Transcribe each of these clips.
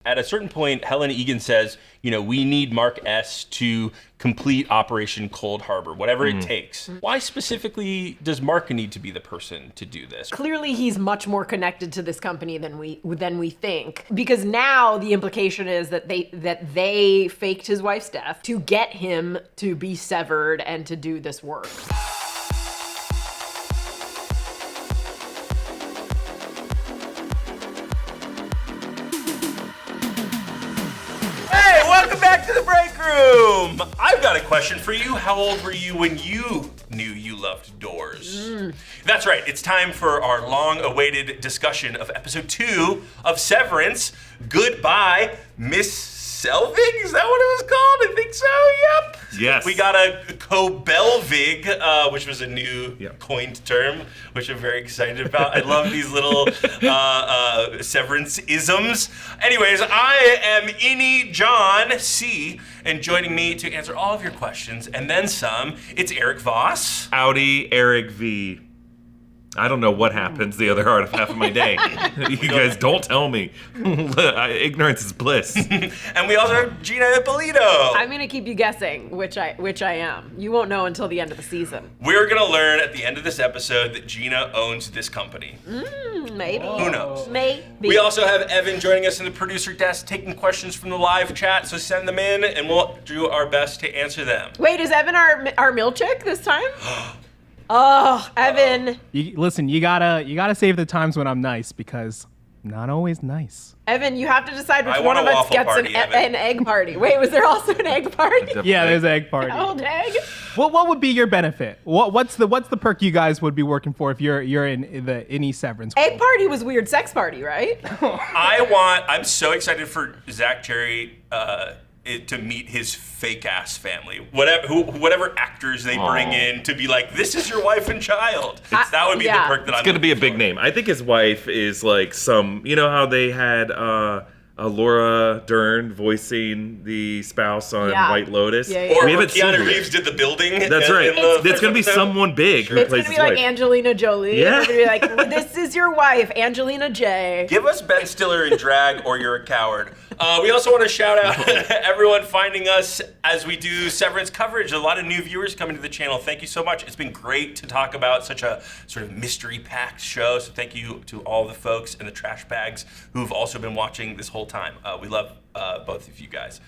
At a certain point, Helena Egan says, we need Mark S. to complete Operation Cold Harbor, whatever it takes. Why specifically does Mark need to be the person to do this? Clearly, he's much more connected to this company than we think, because now the implication is that they faked his wife's death to get him to be severed and to do this work. Welcome back to the Breakroom. I've got a question for you. How old were you when you knew you loved doors? That's right. It's time for our long-awaited discussion of episode 2 of Severance. Goodbye, Miss Selvig? Is that what it was called? I think so, yep. Yes. We got a Kobelvig, which was a new coined term, which I'm very excited about. I love these little Severance-isms. Anyways, I am Innie John C., and joining me to answer all of your questions, and then some, it's Erik Voss. Howdy, Erik V. I don't know what happens the other half of my day. You guys don't tell me. Ignorance is bliss. And we also have Gina Ippolito. I'm gonna keep you guessing, which I am. You won't know until the end of the season. We're gonna learn at the end of this episode that Gina owns this company. Maybe. Who knows? Maybe. We also have Evan joining us in the producer desk, taking questions from the live chat, so send them in and we'll do our best to answer them. Wait, is Evan our mill chick this time? Oh, Evan. Listen, you gotta save the times when I'm nice, because I'm not always nice. Evan, you have to decide which I one want of a us waffle gets party, an egg party. Wait, was there also an egg party? Yeah, there's an egg party. Old egg? What would be your benefit? What's the perk you guys would be working for if you're in the Innie Severance? Egg party was weird sex party, right? I'm so excited for Zach Cherry to meet his fake ass family. Whatever actors they bring in to be like, this is your wife and child. That would be the perk that I'm It's gonna be a big name. I think his wife is like you know how they had Laura Dern voicing the spouse on White Lotus? Yeah. Or we haven't Keanu seen Reeves did the building. That's right. It's gonna be someone big who It's plays gonna his be like wife. Angelina Jolie. Yeah. It's gonna be like, this is your wife, Angelina J. Give us Ben Stiller in drag or you're a coward. We also want to shout out everyone finding us as we do Severance coverage. A lot of new viewers coming to the channel. Thank you so much. It's been great to talk about such a sort of mystery-packed show. So thank you to all the folks in the trash bags who've also been watching this whole time. We love both of you guys.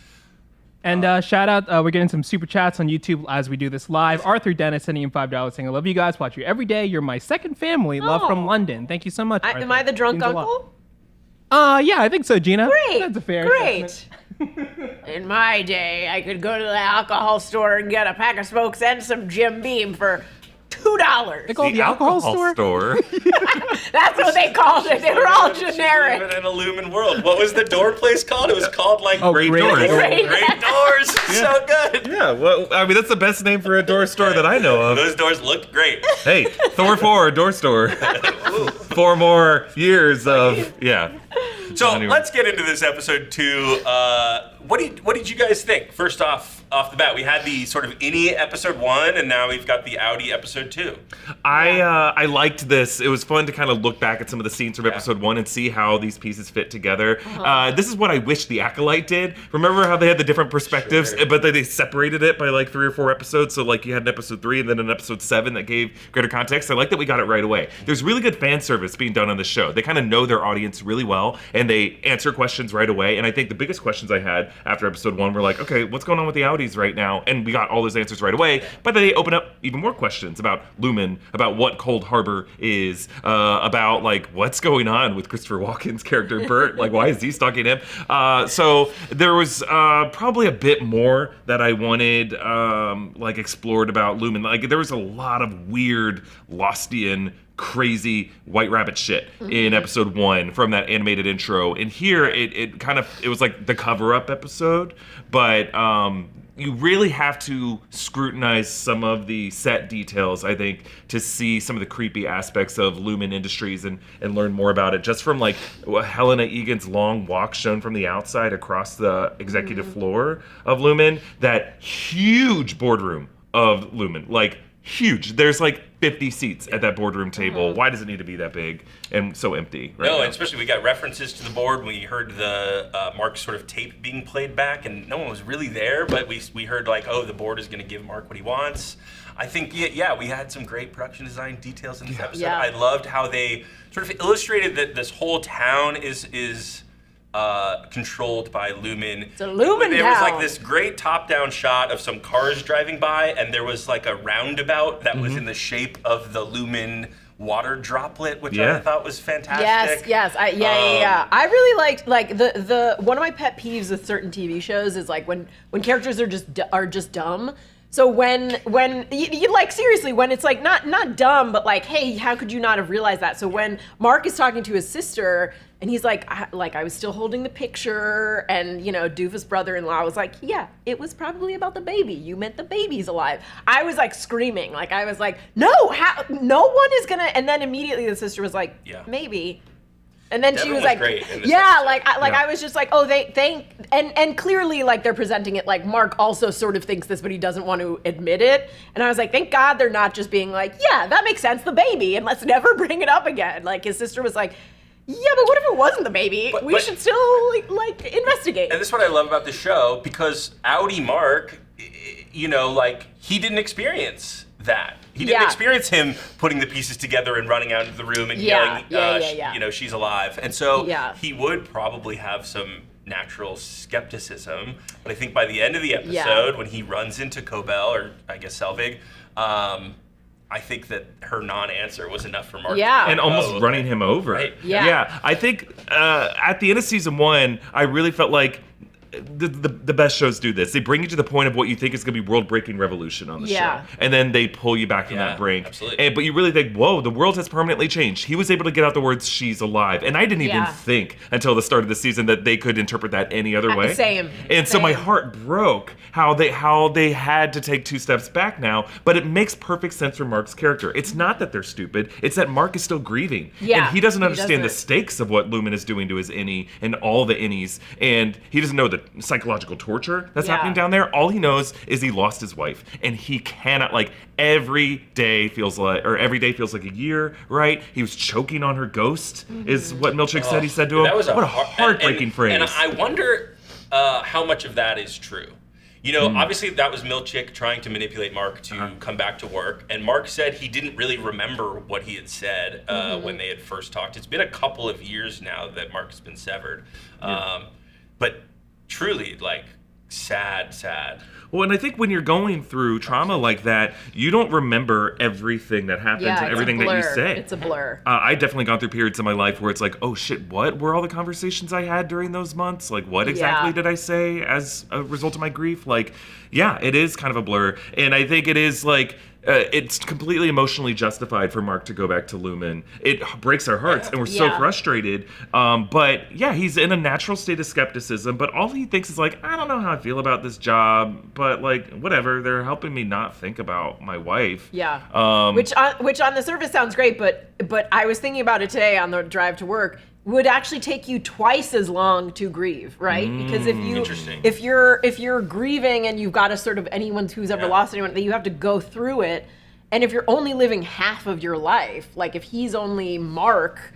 And shout out, we're getting some super chats on YouTube as we do this live. Arthur Dennis sending in $5 saying, I love you guys, watch you every day. You're my second family. Love from London. Thank you so much, Arthur. Am I the drunk Means a lot. uncle? Yeah, I think so, Gina. Great. That's a fair Great. assessment. In my day, I could go to the alcohol store and get a pack of smokes and some Jim Beam for $2. They call it the alcohol store? That's what they called it. They were all Living generic. in a Lumen world. What was the door place called? It was called like Oh, Great Great Doors. Doors. Great Doors. So good. Yeah, well, I mean, that's the best name for a door store that I know of. Those doors looked great. Hey, Thor 4, door store. 4 more years of, So Anyway. let's get into this episode 2. What did you guys think? First off the bat, we had the sort of Innie episode 1, and now we've got the Audi episode 2. I liked this. It was fun to kind of look back at some of the scenes from episode 1 and see how these pieces fit together. This is what I wish the Acolyte did. Remember how they had the different perspectives, but they separated it by like 3 or 4 episodes? So like you had an episode 3 and then an episode 7 that gave greater context. I like that we got it right away. There's really good fan service being done on the show. They kind of know their audience really well, and they answer questions right away. And I think the biggest questions I had after episode 1 were like, okay, what's going on with the Audis right now? And we got all those answers right away. But then they open up even more questions about Lumon, about what Cold Harbor is, about like what's going on with Christopher Walken's character Burt. Like, why is he stalking him? So there was probably a bit more that I wanted like explored about Lumon. Like there was a lot of weird Lostian crazy White Rabbit shit in episode 1 from that animated intro. And here it was like the cover-up episode, but you really have to scrutinize some of the set details, I think, to see some of the creepy aspects of Lumon Industries and learn more about it. Just from like Helena Egan's long walk shown from the outside across the executive floor of Lumon, that huge boardroom of Lumon, like huge. There's like 50 seats at that boardroom table. Why does it need to be that big and so empty? Right no, now? and especially we got references to the board when we heard the Mark sort of tape being played back, and no one was really there, but we heard like, oh, the board is going to give Mark what he wants. I think, yeah, we had some great production design details in this episode. Yeah. I loved how they sort of illustrated that this whole town is controlled by Lumon. It's a Lumon There was like town. this great top-down shot of some cars driving by, and there was like a roundabout that was in the shape of the Lumon water droplet, which I thought was fantastic. Yes. Yeah. I really liked like the one of my pet peeves with certain TV shows is like when characters are just dumb. So when you like seriously when it's like not dumb but like, hey, how could you not have realized that? So when Mark is talking to his sister and he's like I was still holding the picture, and Doofus brother-in-law was like, yeah, it was probably about the baby. You meant the baby's alive. I was like screaming, like I was like, no one is gonna. And then immediately the sister was like, maybe. And then she Devin was was like, great in this yeah, episode. I was just like, oh, and clearly like they're presenting it like Mark also sort of thinks this, but he doesn't want to admit it. And I was like, thank God they're not just being like, yeah, that makes sense, the baby, and let's never bring it up again. Like his sister was like, yeah, but what if it wasn't the baby? We should still like investigate. And this is what I love about the show, because Audi Mark, like he didn't experience that. He didn't experience him putting the pieces together and running out into the room and yelling, she's alive. And so he would probably have some natural skepticism. But I think by the end of the episode, when he runs into Kobel, or I guess Selvig, I think that her non-answer was enough for Mark. Yeah. And almost running him over. Right. Yeah. I think at the end of season 1, I really felt like the best shows do this. They bring you to the point of what you think is going to be world-breaking revolution on the show. And then they pull you back from that brink. Absolutely. But you really think, whoa, the world has permanently changed. He was able to get out the words, she's alive. And I didn't even think until the start of the season that they could interpret that any other way. Same. And so my heart broke how they had to take 2 steps back now. But it makes perfect sense for Mark's character. It's not that they're stupid. It's that Mark is still grieving. Yeah, And he doesn't understand the stakes of what Lumon is doing to his innie and all the innies. And he doesn't know the psychological torture that's happening down there. All he knows is he lost his wife, and he cannot, like, every day feels like a year, right? He was choking on her ghost, is what Milchick said he said to him. That was what a heartbreaking phrase. And I wonder how much of that is true. Obviously that was Milchick trying to manipulate Mark to come back to work. And Mark said he didn't really remember what he had said when they had first talked. It's been a couple of years now that Mark has been severed. But truly, like, sad. Well, and I think when you're going through trauma like that, you don't remember everything that happens and everything that you say. It's a blur. I definitely gone through periods in my life where it's like, oh shit, what were all the conversations I had during those months? Like, what exactly did I say as a result of my grief? Like, yeah, it is kind of a blur. And I think it is like, it's completely emotionally justified for Mark to go back to Lumon. It breaks our hearts, and we're so frustrated. But yeah, he's in a natural state of skepticism, but all he thinks is like, I don't know how I feel about this job, but like, whatever, they're helping me not think about my wife. Yeah. Which on the surface sounds great, but I was thinking about it today on the drive to work. Would actually take you twice as long to grieve, right? Because if you're grieving and you've got a sort of anyone who's ever lost anyone, that you have to go through it, and if you're only living half of your life, like if he's only Mark,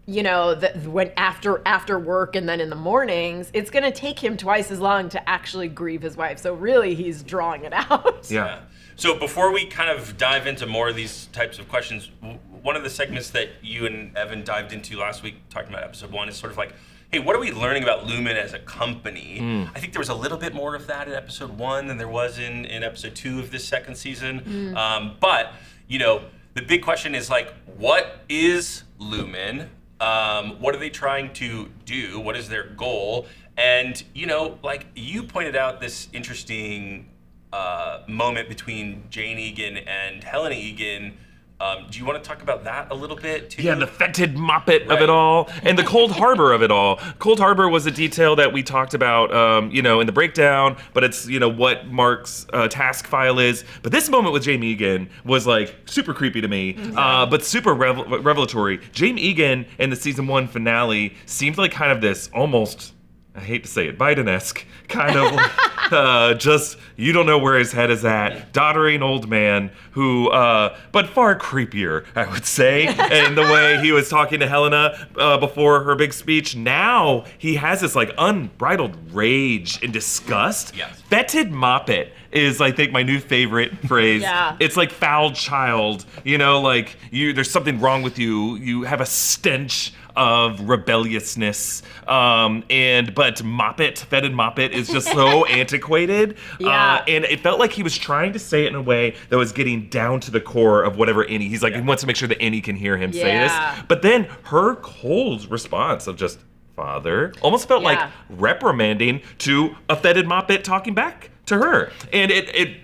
when after work and then in the mornings, it's gonna take him twice as long to actually grieve his wife. So really, he's drawing it out. Yeah. So before we kind of dive into more of these types of questions, one of the segments that you and Evan dived into last week, talking about episode 1, is sort of like, hey, what are we learning about Lumon as a company? I think there was a little bit more of that in episode 1 than there was in episode 2 of this second season. But, the big question is like, what is Lumon? What are they trying to do? What is their goal? And, like you pointed out this interesting moment between Jane Egan and Helena Egan. Do you want to talk about that a little bit too? Yeah, the fetid moppet of it all, and the Cold Harbor of it all. Cold Harbor was a detail that we talked about, in the breakdown, but it's, what Mark's task file is. But this moment with Jamie Egan was like super creepy to me, but super revelatory. Jamie Egan in the season 1 finale seemed like kind of this almost, I hate to say it, Biden-esque kind of just, you don't know where his head is at. Doddering old man who, but far creepier, I would say, in the way he was talking to Helena before her big speech. Now he has this like unbridled rage and disgust. Yes. Fetid moppet is, I think, my new favorite phrase. Yeah. It's like foul child, you know, like there's something wrong with you. You have a stench of rebelliousness. But fetid moppet is just so antiquated. Yeah. And it felt like he was trying to say it in a way that was getting down to the core of whatever Annie. He's like, he wants to make sure that Annie can hear him say Yeah. this. But then her cold response of just, father, almost felt like reprimanding to a fetid moppet talking back to her. And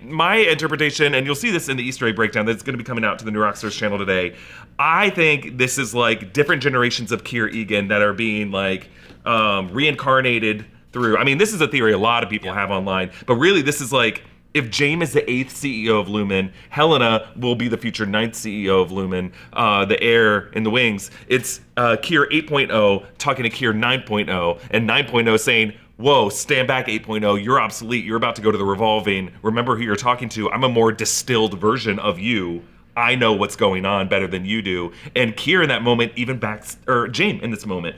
my interpretation, and you'll see this in the Easter egg breakdown that's going to be coming out to the New Rockstars channel today, I think this is like different generations of Keir Egan that are being like reincarnated through. I mean, this is a theory a lot of people have online, but really this is like, if James is the 8th CEO of Lumon, Helena will be the future 9th CEO of Lumon, the heir in the wings. It's Keir 8.0 talking to Keir 9.0, and 9.0 saying, whoa, stand back 8.0, you're obsolete, you're about to go to the revolving. Remember who you're talking to. I'm a more distilled version of you. I know what's going on better than you do. And Keir in that moment even James in this moment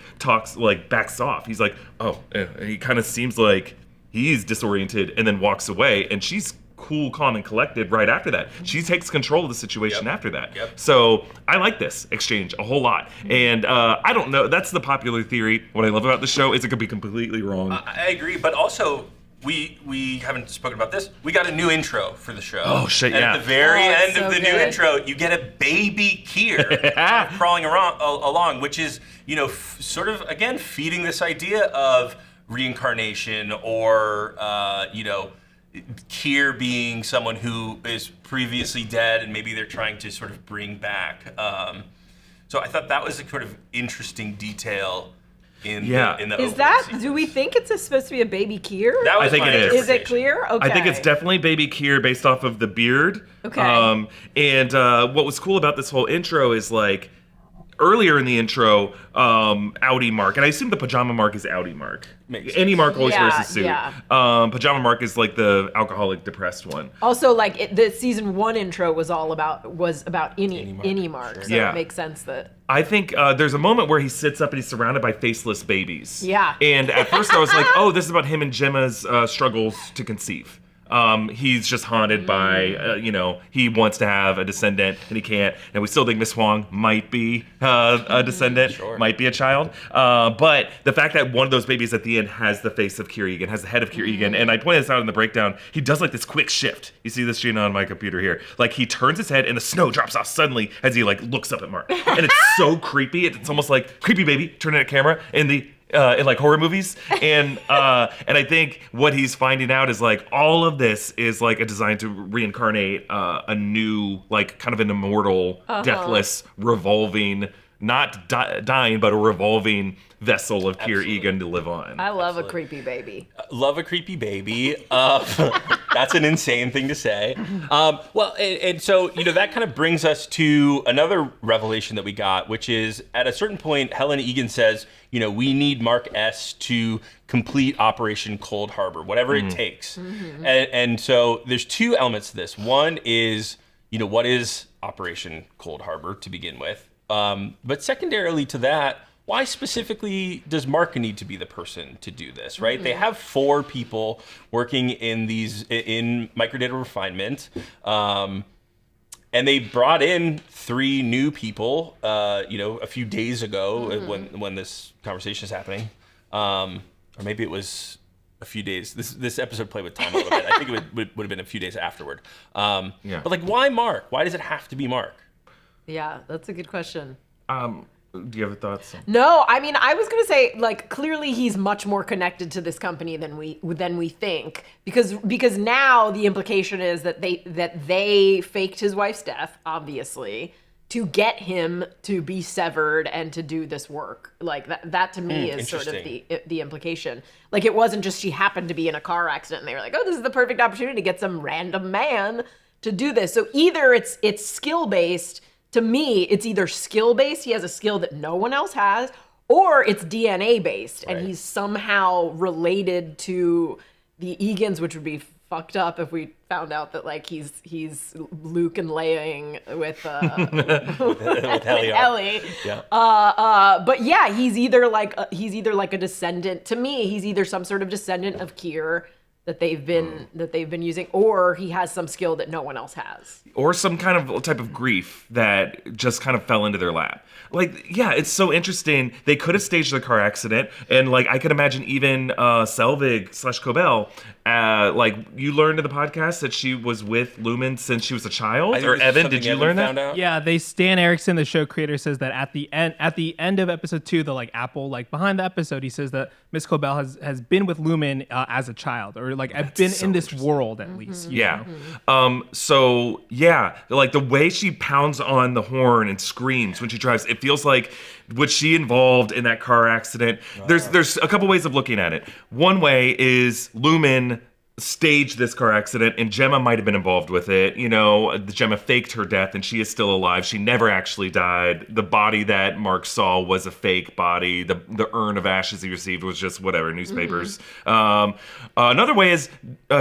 backs off. He's like, oh, he kind of seems like he's disoriented and then walks away, and she's cool, calm, and collected right after that. She takes control of the situation after that. So I like this exchange a whole lot. And I don't know, that's the popular theory. What I love about the show is it could be completely wrong. I agree, but also we haven't spoken about this. We got a new intro for the show. Oh shit, and yeah. at the very end so of the good. new intro, you get a baby Keir crawling along, which is, sort of, again, feeding this idea of reincarnation or, Keir being someone who is previously dead and maybe they're trying to sort of bring back. So I thought that was a sort of interesting detail in the Is opening that, sequence. do we think it's supposed to be a baby Keir? That was I think my it is. Is it interpretation. clear? Okay. I think it's definitely baby Keir based off of the beard. Okay. And what was cool about this whole intro is like, earlier in the intro, Audi Mark, and I assume the pajama Mark is Audi Mark. Makes Any Mark always Yeah, wears a suit. yeah. Pajama Mark is like the alcoholic, depressed one. Also, like the season 1 intro was about any mark, so Yeah. it makes sense that. I think there's a moment where he sits up and he's surrounded by faceless babies. Yeah. And at first I was like, oh, this is about him and Gemma's struggles to conceive. He's just haunted by, he wants to have a descendant and he can't. And we still think Miss Huang might be a descendant, might be a child. But the fact that one of those babies at the end has the face of Keir Egan, has the head of Keir Egan, and I pointed this out in the breakdown, he does like this quick shift. You see this, Gina, on my computer here. Like he turns his head and the snow drops off suddenly as he like looks up at Mark. And it's so creepy. It's almost like creepy baby turning at camera in like horror movies, and I think what he's finding out is like all of this is like a design to reincarnate a new, like kind of an immortal, deathless, revolving, not dying, but a revolving vessel of Keir Egan to live on. I love a creepy baby. Love a creepy baby. That's an insane thing to say. And so, that kind of brings us to another revelation that we got, which is at a certain point, Helena Egan says, we need Mark S to complete Operation Cold Harbor, whatever it takes. And so there's two elements to this. One is, what is Operation Cold Harbor to begin with? But secondarily to that, why specifically does Mark need to be the person to do this, right? They have 4 people working in microdata refinement, and they brought in 3 new people, a few days ago when this conversation is happening, or maybe it was a few days. This episode played with time a little bit. I think it would have been a few days afterward. But like, why Mark? Why does it have to be Mark? Yeah, that's a good question. Do you have thoughts? No, I mean, I was gonna say, like, clearly he's much more connected to this company than we think, because now the implication is that they faked his wife's death, obviously, to get him to be severed and to do this work. Like that to me is sort of the implication. Like, it wasn't just she happened to be in a car accident and they were like, oh, this is the perfect opportunity to get some random man to do this. So either it's skill based. To me, it's either skill-based, he has a skill that no one else has, or it's DNA-based, and he's somehow related to the Egans, which would be fucked up if we found out that like he's Luke and Leiaing with with Helly. Helly. Yeah. But yeah, he's either like a descendant. To me, he's either some sort of descendant of Kier that they've been using, or he has some skill that no one else has, or some kind of type of grief that just kind of fell into their lap. Like, yeah, it's so interesting. They could have staged the car accident, and like I could imagine even Selvig / Cobel. Like you learned in the podcast that she was with Lumon since she was a child, or Evan? Did you learn that? Yeah, Stan Erickson, the show creator, says that at the end of episode 2, the like Apple like behind the episode, he says that Miss Cobel has been with Lumon as a child, or like I've been in this world at least. Yeah. So yeah, like the way she pounds on the horn and screams when she drives, it feels like was she involved in that car accident? There's a couple ways of looking at it. One way is Lumon staged this car accident and Gemma might have been involved with it. You know, Gemma faked her death and she is still alive. She never actually died. The body that Mark saw was a fake body. The urn of ashes he received was just whatever, newspapers. Another way is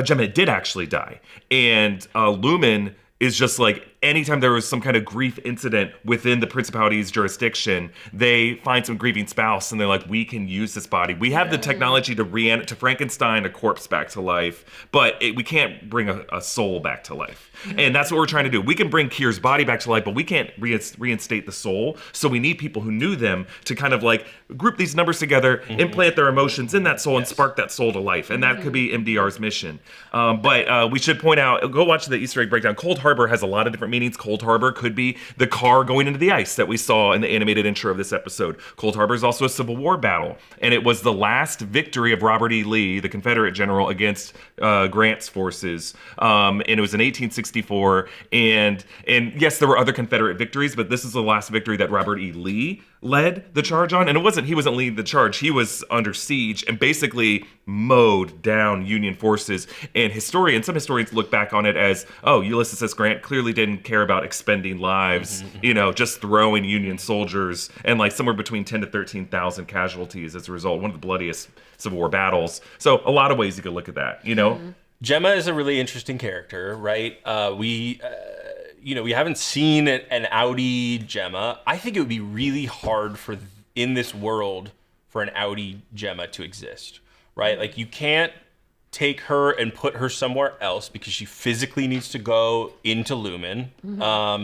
Gemma did actually die. And Lumon is just like anytime there was some kind of grief incident within the principality's jurisdiction, they find some grieving spouse and they're like, we can use this body. We have the technology to Frankenstein a corpse back to life, but we can't bring a soul back to life. And that's what we're trying to do. We can bring Kier's body back to life, but we can't reinstate the soul. So we need people who knew them to kind of like group these numbers together, implant their emotions in that soul and spark that soul to life. And that could be MDR's mission. But we should point out, go watch the Easter egg breakdown. Cold Harbor has a lot of different meanings. Cold Harbor could be the car going into the ice that we saw in the animated intro of this episode. Cold Harbor is also a Civil War battle, and it was the last victory of Robert E. Lee, the Confederate general, against Grant's forces. And it was in 1864. And yes, there were other Confederate victories, but this is the last victory that Robert E. Lee led the charge on. And he wasn't leading the charge. He was under siege and basically mowed down Union forces. And some historians look back on it as, oh, Ulysses S. Grant clearly didn't care about expending lives, just throwing Union soldiers, and like somewhere between 10 to 13,000 casualties as a result. One of the bloodiest Civil War battles. So a lot of ways you could look at that, Gemma is a really interesting character, right? We haven't seen an Audi Gemma. I think it would be really hard in this world for an Audi Gemma to exist, right? Like you can't take her and put her somewhere else because she physically needs to go into Lumon.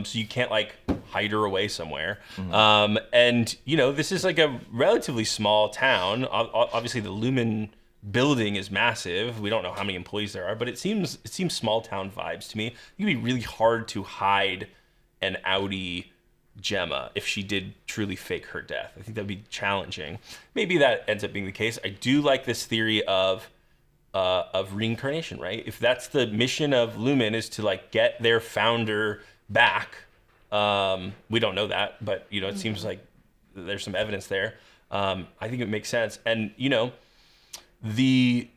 So you can't like hide her away somewhere. And this is like a relatively small town. Obviously the Lumon building is massive. We don't know how many employees there are, but it seems small town vibes to me. It'd be really hard to hide an Audi Gemma if she did truly fake her death. I think that'd be challenging. Maybe that ends up being the case. I do like this theory of reincarnation, right? If that's the mission of Lumon, is to like get their founder back. We don't know that, but it seems like there's some evidence there. I think it makes sense. And the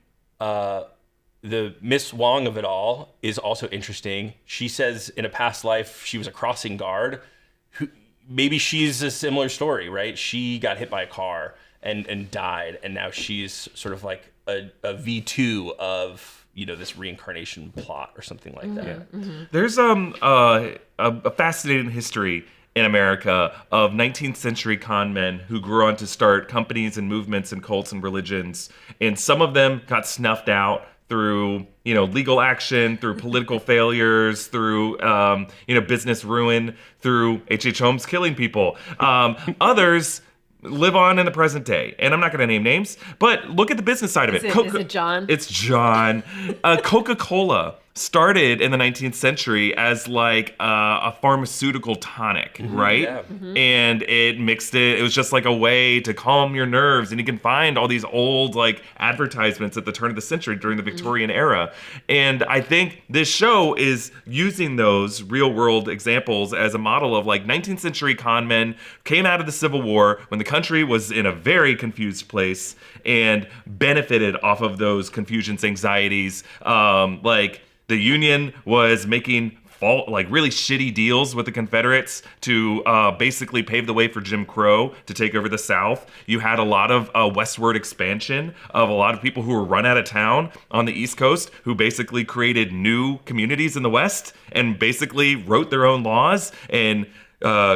Miss Wong of it all is also interesting. She says in a past life she was a crossing guard. Maybe she's a similar story, right? She got hit by a car and died, and now she's sort of like a V2 of this reincarnation plot or something like that. There's a fascinating history in America of 19th century con men who grew on to start companies and movements and cults and religions, and some of them got snuffed out through legal action, through political failures, through business ruin, through H.H. Holmes killing people. Others live on in the present day, and I'm not going to name names, but look at the business side of it. Is it John? It's John. Coca-Cola started in the 19th century as like a pharmaceutical tonic, right? Yeah. And it mixed it. It was just like a way to calm your nerves. And you can find all these old like advertisements at the turn of the century during the Victorian era. And I think this show is using those real world examples as a model of like 19th century con men came out of the Civil War when the country was in a very confused place and benefited off of those confusions, anxieties, like the Union was making really shitty deals with the Confederates to basically pave the way for Jim Crow to take over the South. You had a lot of westward expansion of a lot of people who were run out of town on the East Coast who basically created new communities in the West and basically wrote their own laws and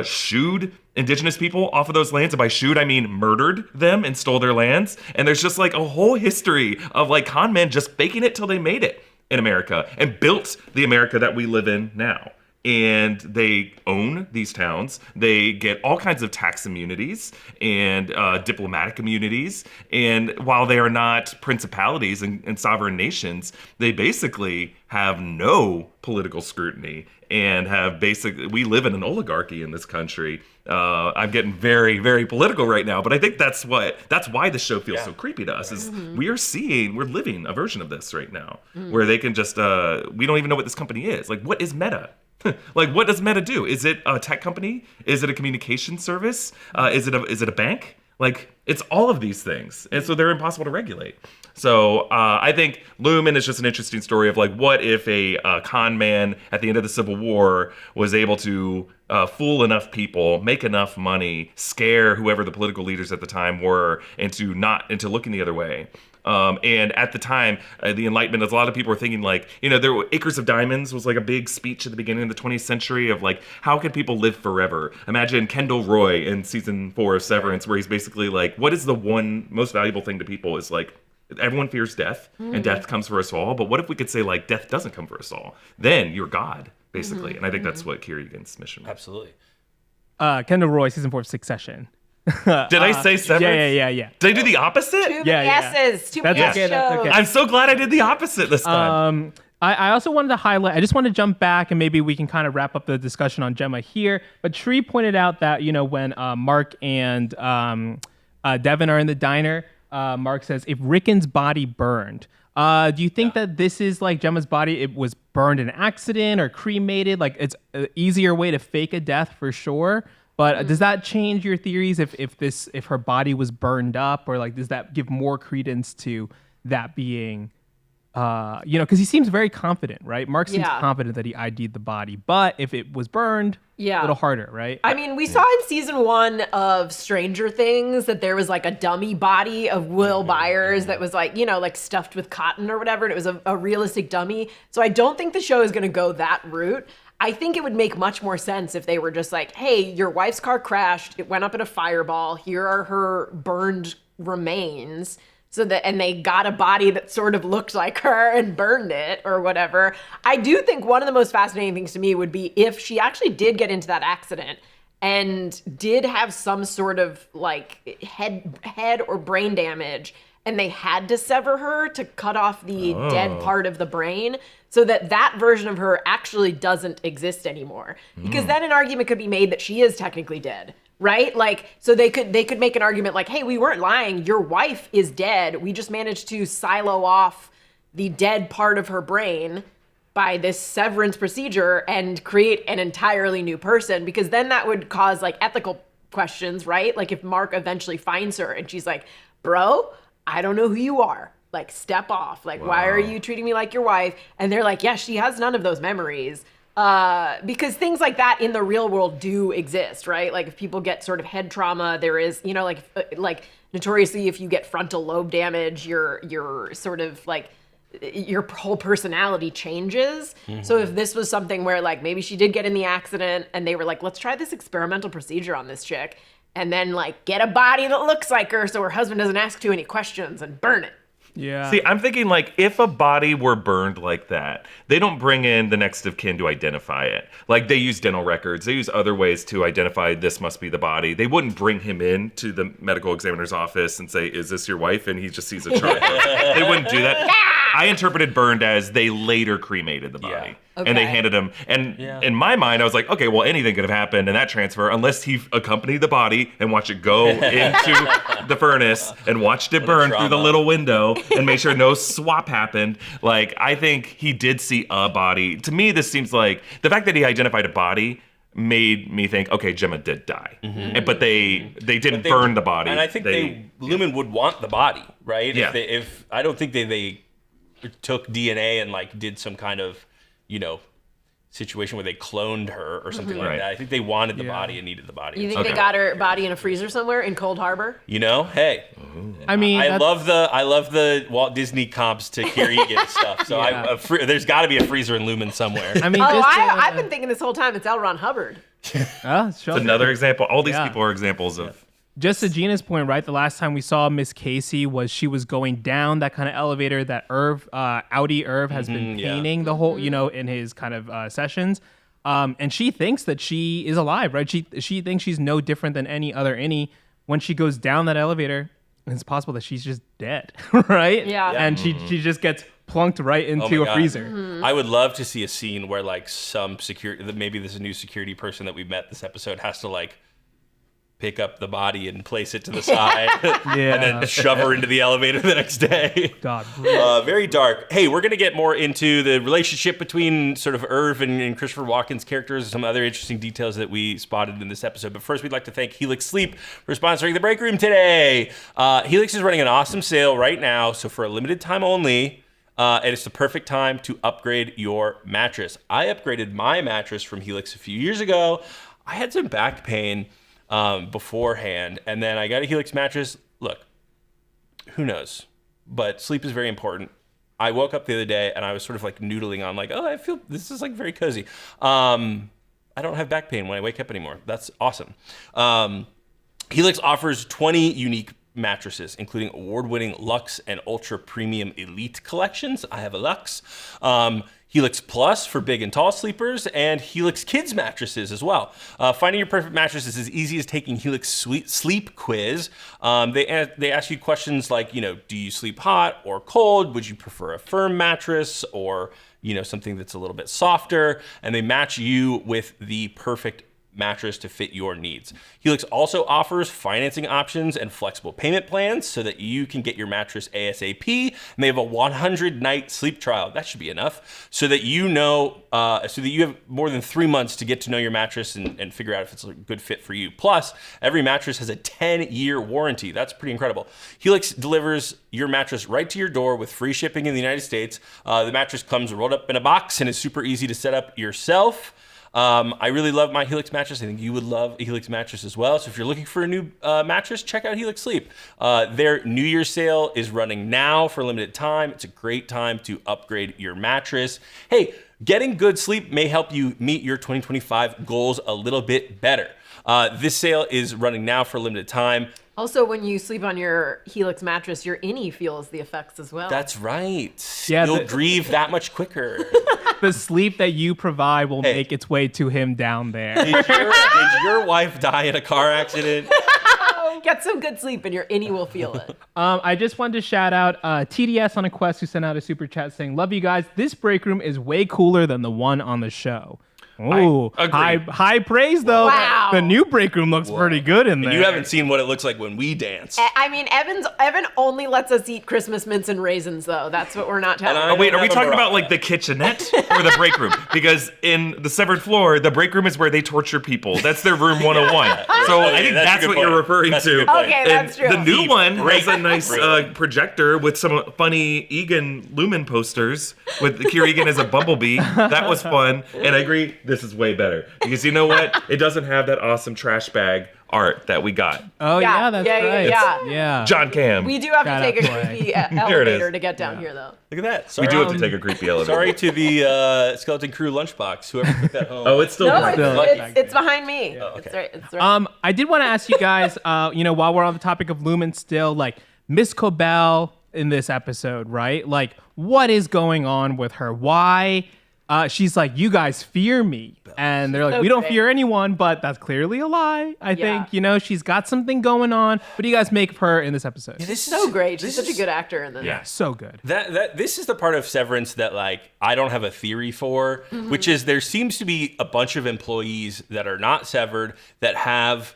shooed indigenous people off of those lands. And by shoot, I mean murdered them and stole their lands. And there's just like a whole history of like con men just faking it till they made it in America and built the America that we live in now. And they own these towns. They get all kinds of tax immunities and diplomatic immunities. And while they are not principalities and sovereign nations, they basically have no political scrutiny and we live in an oligarchy in this country. I'm getting very, very political right now, but I think that's why the show feels so creepy to us, is we're living a version of this right now, where they can just, we don't even know what this company is. Like, what is Meta? Like, what does Meta do? Is it a tech company? Is it a communication service? Is it a bank? Like, it's all of these things. And so they're impossible to regulate. So I think Lumon is just an interesting story of like, what if a con man at the end of the Civil War was able to fool enough people, make enough money, scare whoever the political leaders at the time were into looking the other way. And at the time, the Enlightenment, a lot of people were thinking like, there were Acres of Diamonds was like a big speech at the beginning of the 20th century of like, how can people live forever? Imagine Kendall Roy in season 4 of Severance, where he's basically like, what is the one most valuable thing to people is like, everyone fears death and death comes for us all. But what if we could say like, death doesn't come for us all? Then you're God, basically. And I think that's what Kirigan's mission was. Absolutely. Kendall Roy, season 4 of Succession. Did I say Severance? Yeah. Did I do the opposite? Too many S's. Too many That's okay, that's shows. okay. I'm so glad I did the opposite this time. I also wanted to highlight, I just want to jump back and maybe we can kind of wrap up the discussion on Gemma here. But Tree pointed out that, when Mark and Devin are in the diner, Mark says, if Rickon's body burned, do you think that this is like Gemma's body, it was burned in an accident or cremated? Like, it's an easier way to fake a death for sure. But does that change your theories if her body was burned up, or like does that give more credence to that being, because he seems very confident, right? Mark seems confident that he ID'd the body, but if it was burned, a little harder, right? I mean, we saw in season 1 of Stranger Things that there was like a dummy body of Will Byers that was like, like stuffed with cotton or whatever, and it was a realistic dummy. So I don't think the show is going to go that route. I think it would make much more sense if they were just like, hey, your wife's car crashed, it went up in a fireball, here are her burned remains, and they got a body that sort of looked like her and burned it or whatever. I do think one of the most fascinating things to me would be if she actually did get into that accident and did have some sort of like head or brain damage, and they had to sever her to cut off the dead part of the brain so that version of her actually doesn't exist anymore. Because then an argument could be made that she is technically dead, right? Like, so they could make an argument like, hey, we weren't lying. Your wife is dead. We just managed to silo off the dead part of her brain by this severance procedure and create an entirely new person, because then that would cause like ethical questions, right? Like if Mark eventually finds her and she's like, bro, I don't know who you are. Like, step off. Like, why are you treating me like your wife? And they're like, yeah, she has none of those memories. Because things like that in the real world do exist, right? Like if people get sort of head trauma, there is, like notoriously, if you get frontal lobe damage, your sort of like your whole personality changes. So if this was something where like maybe she did get in the accident and they were like, let's try this experimental procedure on this chick, and then like get a body that looks like her so her husband doesn't ask too many questions and burn it. Yeah. See, I'm thinking like if a body were burned like that, they don't bring in the next of kin to identify it. Like they use dental records, they use other ways to identify this must be the body. They wouldn't bring him in to the medical examiner's office and say, is this your wife? And he just sees a chart. They wouldn't do that. I interpreted burned as they later cremated the body. And they handed him. And in my mind, I was like, okay, well, anything could have happened in that transfer unless he accompanied the body and watched it go into the furnace and watched it burn through the little window and made sure no swap happened. Like, I think he did see a body. To me, this seems like the fact that he identified a body made me think, okay, Gemma did die. But they didn't burn the body. And I think Lumon would want the body, right? Yeah. If I don't think they took DNA and like did some kind of, situation where they cloned her or something like that. I think they wanted the body and needed the body. You think they got her body in a freezer somewhere in Cold Harbor? You know, hey. I mean, I love the Walt Disney comps to Kirigan stuff. So there's got to be a freezer in Lumon somewhere. I mean, I've been thinking this whole time it's L. Ron Hubbard. It's another example. All these people are examples of. Just to Gina's point, right? The last time we saw Miss Casey was she was going down that kind of elevator that Audi Irv has been painting the whole, in his kind of sessions. And she thinks that she is alive, right? She thinks she's no different than any other innie. When she goes down that elevator, it's possible that she's just dead, right? Yeah. And she just gets plunked right into a freezer. I would love to see a scene where like some security, maybe this new security person that we met this episode has to like pick up the body and place it to the side and then shove her into the elevator the next day. God. Very dark. Hey, we're going to get more into the relationship between sort of Irv and Christopher Walken's characters and some other interesting details that we spotted in this episode. But first, we'd like to thank Helix Sleep for sponsoring the Breakroom today. Helix is running an awesome sale right now. So for a limited time only, and it's the perfect time to upgrade your mattress. I upgraded my mattress from Helix a few years ago. I had some back pain beforehand, and then I got a Helix mattress. Look, who knows? But sleep is very important. I woke up the other day and I was sort of like noodling on like, oh, I feel this is like very cozy. I don't have back pain when I wake up anymore. That's awesome. Helix offers 20 unique mattresses, including award-winning Luxe and Ultra Premium Elite collections. I have a Luxe. Helix Plus for big and tall sleepers, and Helix Kids mattresses as well. Finding your perfect mattress is as easy as taking Helix Sleep Quiz. They ask you questions like, do you sleep hot or cold? Would you prefer a firm mattress or, something that's a little bit softer? And they match you with the perfect mattress to fit your needs. Helix also offers financing options and flexible payment plans so that you can get your mattress ASAP. And they have a 100-night sleep trial. That should be enough so that you have more than 3 months to get to know your mattress and figure out if it's a good fit for you. Plus, every mattress has a 10-year warranty. That's pretty incredible. Helix delivers your mattress right to your door with free shipping in the United States. The mattress comes rolled up in a box and is super easy to set up yourself. I really love my Helix mattress. I think you would love a Helix mattress as well. So if you're looking for a new mattress, check out Helix Sleep. Their New Year's sale is running now for a limited time. It's a great time to upgrade your mattress. Hey, getting good sleep may help you meet your 2025 goals a little bit better. This sale is running now for a limited time. Also, when you sleep on your Helix mattress, your innie feels the effects as well. That's right. Yeah, You'll grieve that much quicker. The sleep that you provide will make its way to him down there. Did your wife die in a car accident? Get some good sleep and your innie will feel it. I just wanted to shout out TDS on a Quest who sent out a super chat saying, love you guys. This break room is way cooler than the one on the show. Oh, high praise though. Wow. The new break room looks pretty good in there. And you haven't seen what it looks like when we dance. I mean, Evan only lets us eat Christmas mints and raisins, though. That's what we're not telling. Oh, wait, are we talking about like the kitchenette or the break room? Because in the severed floor, the break room is where they torture people. That's their room 101. So I think that's what you're referring to. Okay, that's true. The new one has a nice projector with some funny Egan Lumon posters with Kirigan as a bumblebee. That was fun. And I agree, this is way better. Because you know what? It doesn't have that awesome trash bag art that we got. Oh, yeah, that's right. Yeah. John Cam. We do have to take a creepy elevator to get down here, though. Look at that. Sorry. We do have to take a creepy elevator. Sorry to the Skeleton Crew lunchbox, whoever took that home. Oh, it's still It's behind me. Yeah, okay. It's right. I did want to ask you guys, while we're on the topic of Lumon still, like Miss Cobel in this episode, right? Like, what is going on with her? Why? She's like, you guys fear me. And they're like, we don't fear anyone, but that's clearly a lie. I think, she's got something going on. What do you guys make of her in this episode? This is so great. She's such a good actor in this. Yeah, so good. This is the part of Severance that like I don't have a theory for, which is there seems to be a bunch of employees that are not severed that have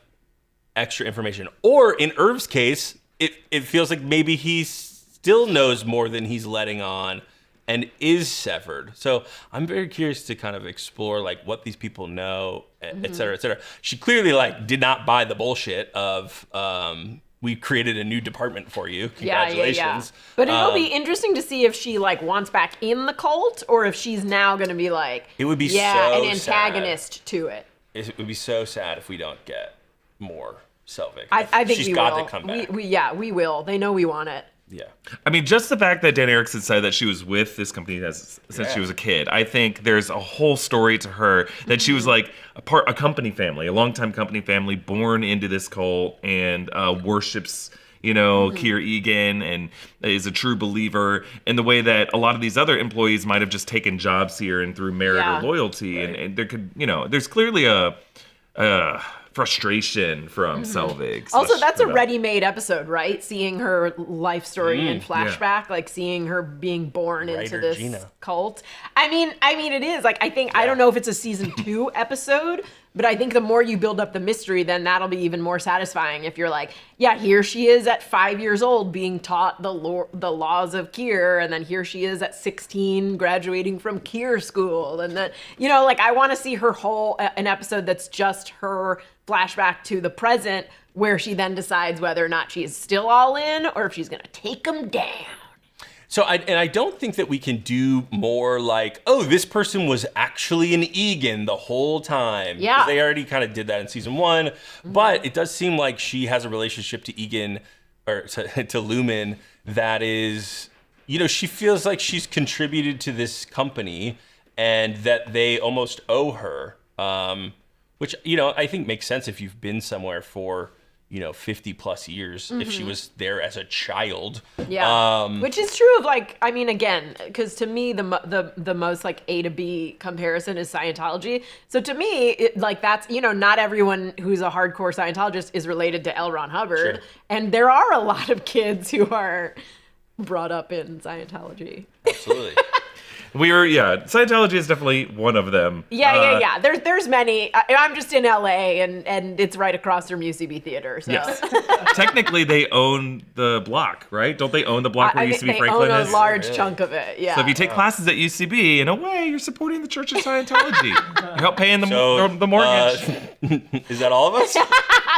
extra information. Or in Irv's case, it feels like maybe he still knows more than he's letting on and is severed. So I'm very curious to kind of explore like what these people know, et cetera, et cetera. She clearly like did not buy the bullshit of we created a new department for you. Congratulations. But it'll be interesting to see if she like wants back in the cult or if she's now going to be like, it would be an antagonist to it. It would be so sad if we don't get more Selvig. I think she's we got will. to come back. We will. They know we want it. Yeah. I mean, just the fact that Dan Erickson said that she was with this company since she was a kid, I think there's a whole story to her that she was like a company family, a longtime company family, born into this cult and worships, Keir Egan and is a true believer in the way that a lot of these other employees might have just taken jobs here and through merit or loyalty. Right. And there could, there's clearly a frustration from Selvig. Also, that's a ready-made episode, right? Seeing her life story in flashback, like seeing her being born into this cult. I mean, it is like I don't know if it's a season 2 episode, but I think the more you build up the mystery, then that'll be even more satisfying. If you're like, yeah, here she is at 5 years old being taught the laws of Keir, and then here she is at 16 graduating from Keir school, and then I want to see her whole an episode that's just her flashback to the present, where she then decides whether or not she is still all in or if she's gonna take them down. So I don't think that we can do more like, oh, this person was actually an Egan the whole time. Yeah. 'Cause they already kind of did that in season 1. But it does seem like she has a relationship to Egan, or to Lumon, that is, she feels like she's contributed to this company and that they almost owe her. Which, I think makes sense if you've been somewhere for 50 plus years, if she was there as a child. Yeah. Which is true of again, because to me, the most like A to B comparison is Scientology. So to me, that's, not everyone who's a hardcore Scientologist is related to L. Ron Hubbard. Sure. And there are a lot of kids who are brought up in Scientology. Absolutely. Scientology is definitely one of them. Yeah. There's many. I'm just in LA, and it's right across from UCB Theater. So. Yes. Technically, they own the block, right? Don't they own the block where UCB Franklin is? They own a large chunk of it, yeah. So if you take classes at UCB, in a way, you're supporting the Church of Scientology. You help paying the mortgage. Is that all of us?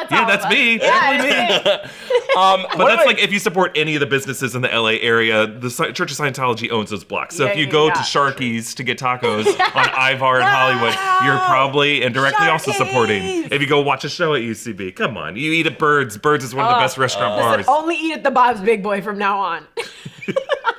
That's me. Yeah, That's me. But that's like if you support any of the businesses in the LA area, the Church of Scientology owns those blocks. So if you go to Sharky's to get tacos on Ivar in Hollywood, you're probably indirectly also supporting. If you go watch a show at UCB, come on, you eat at Bird's. Bird's is one of the best restaurant bars. Only eat at the Bob's Big Boy from now on.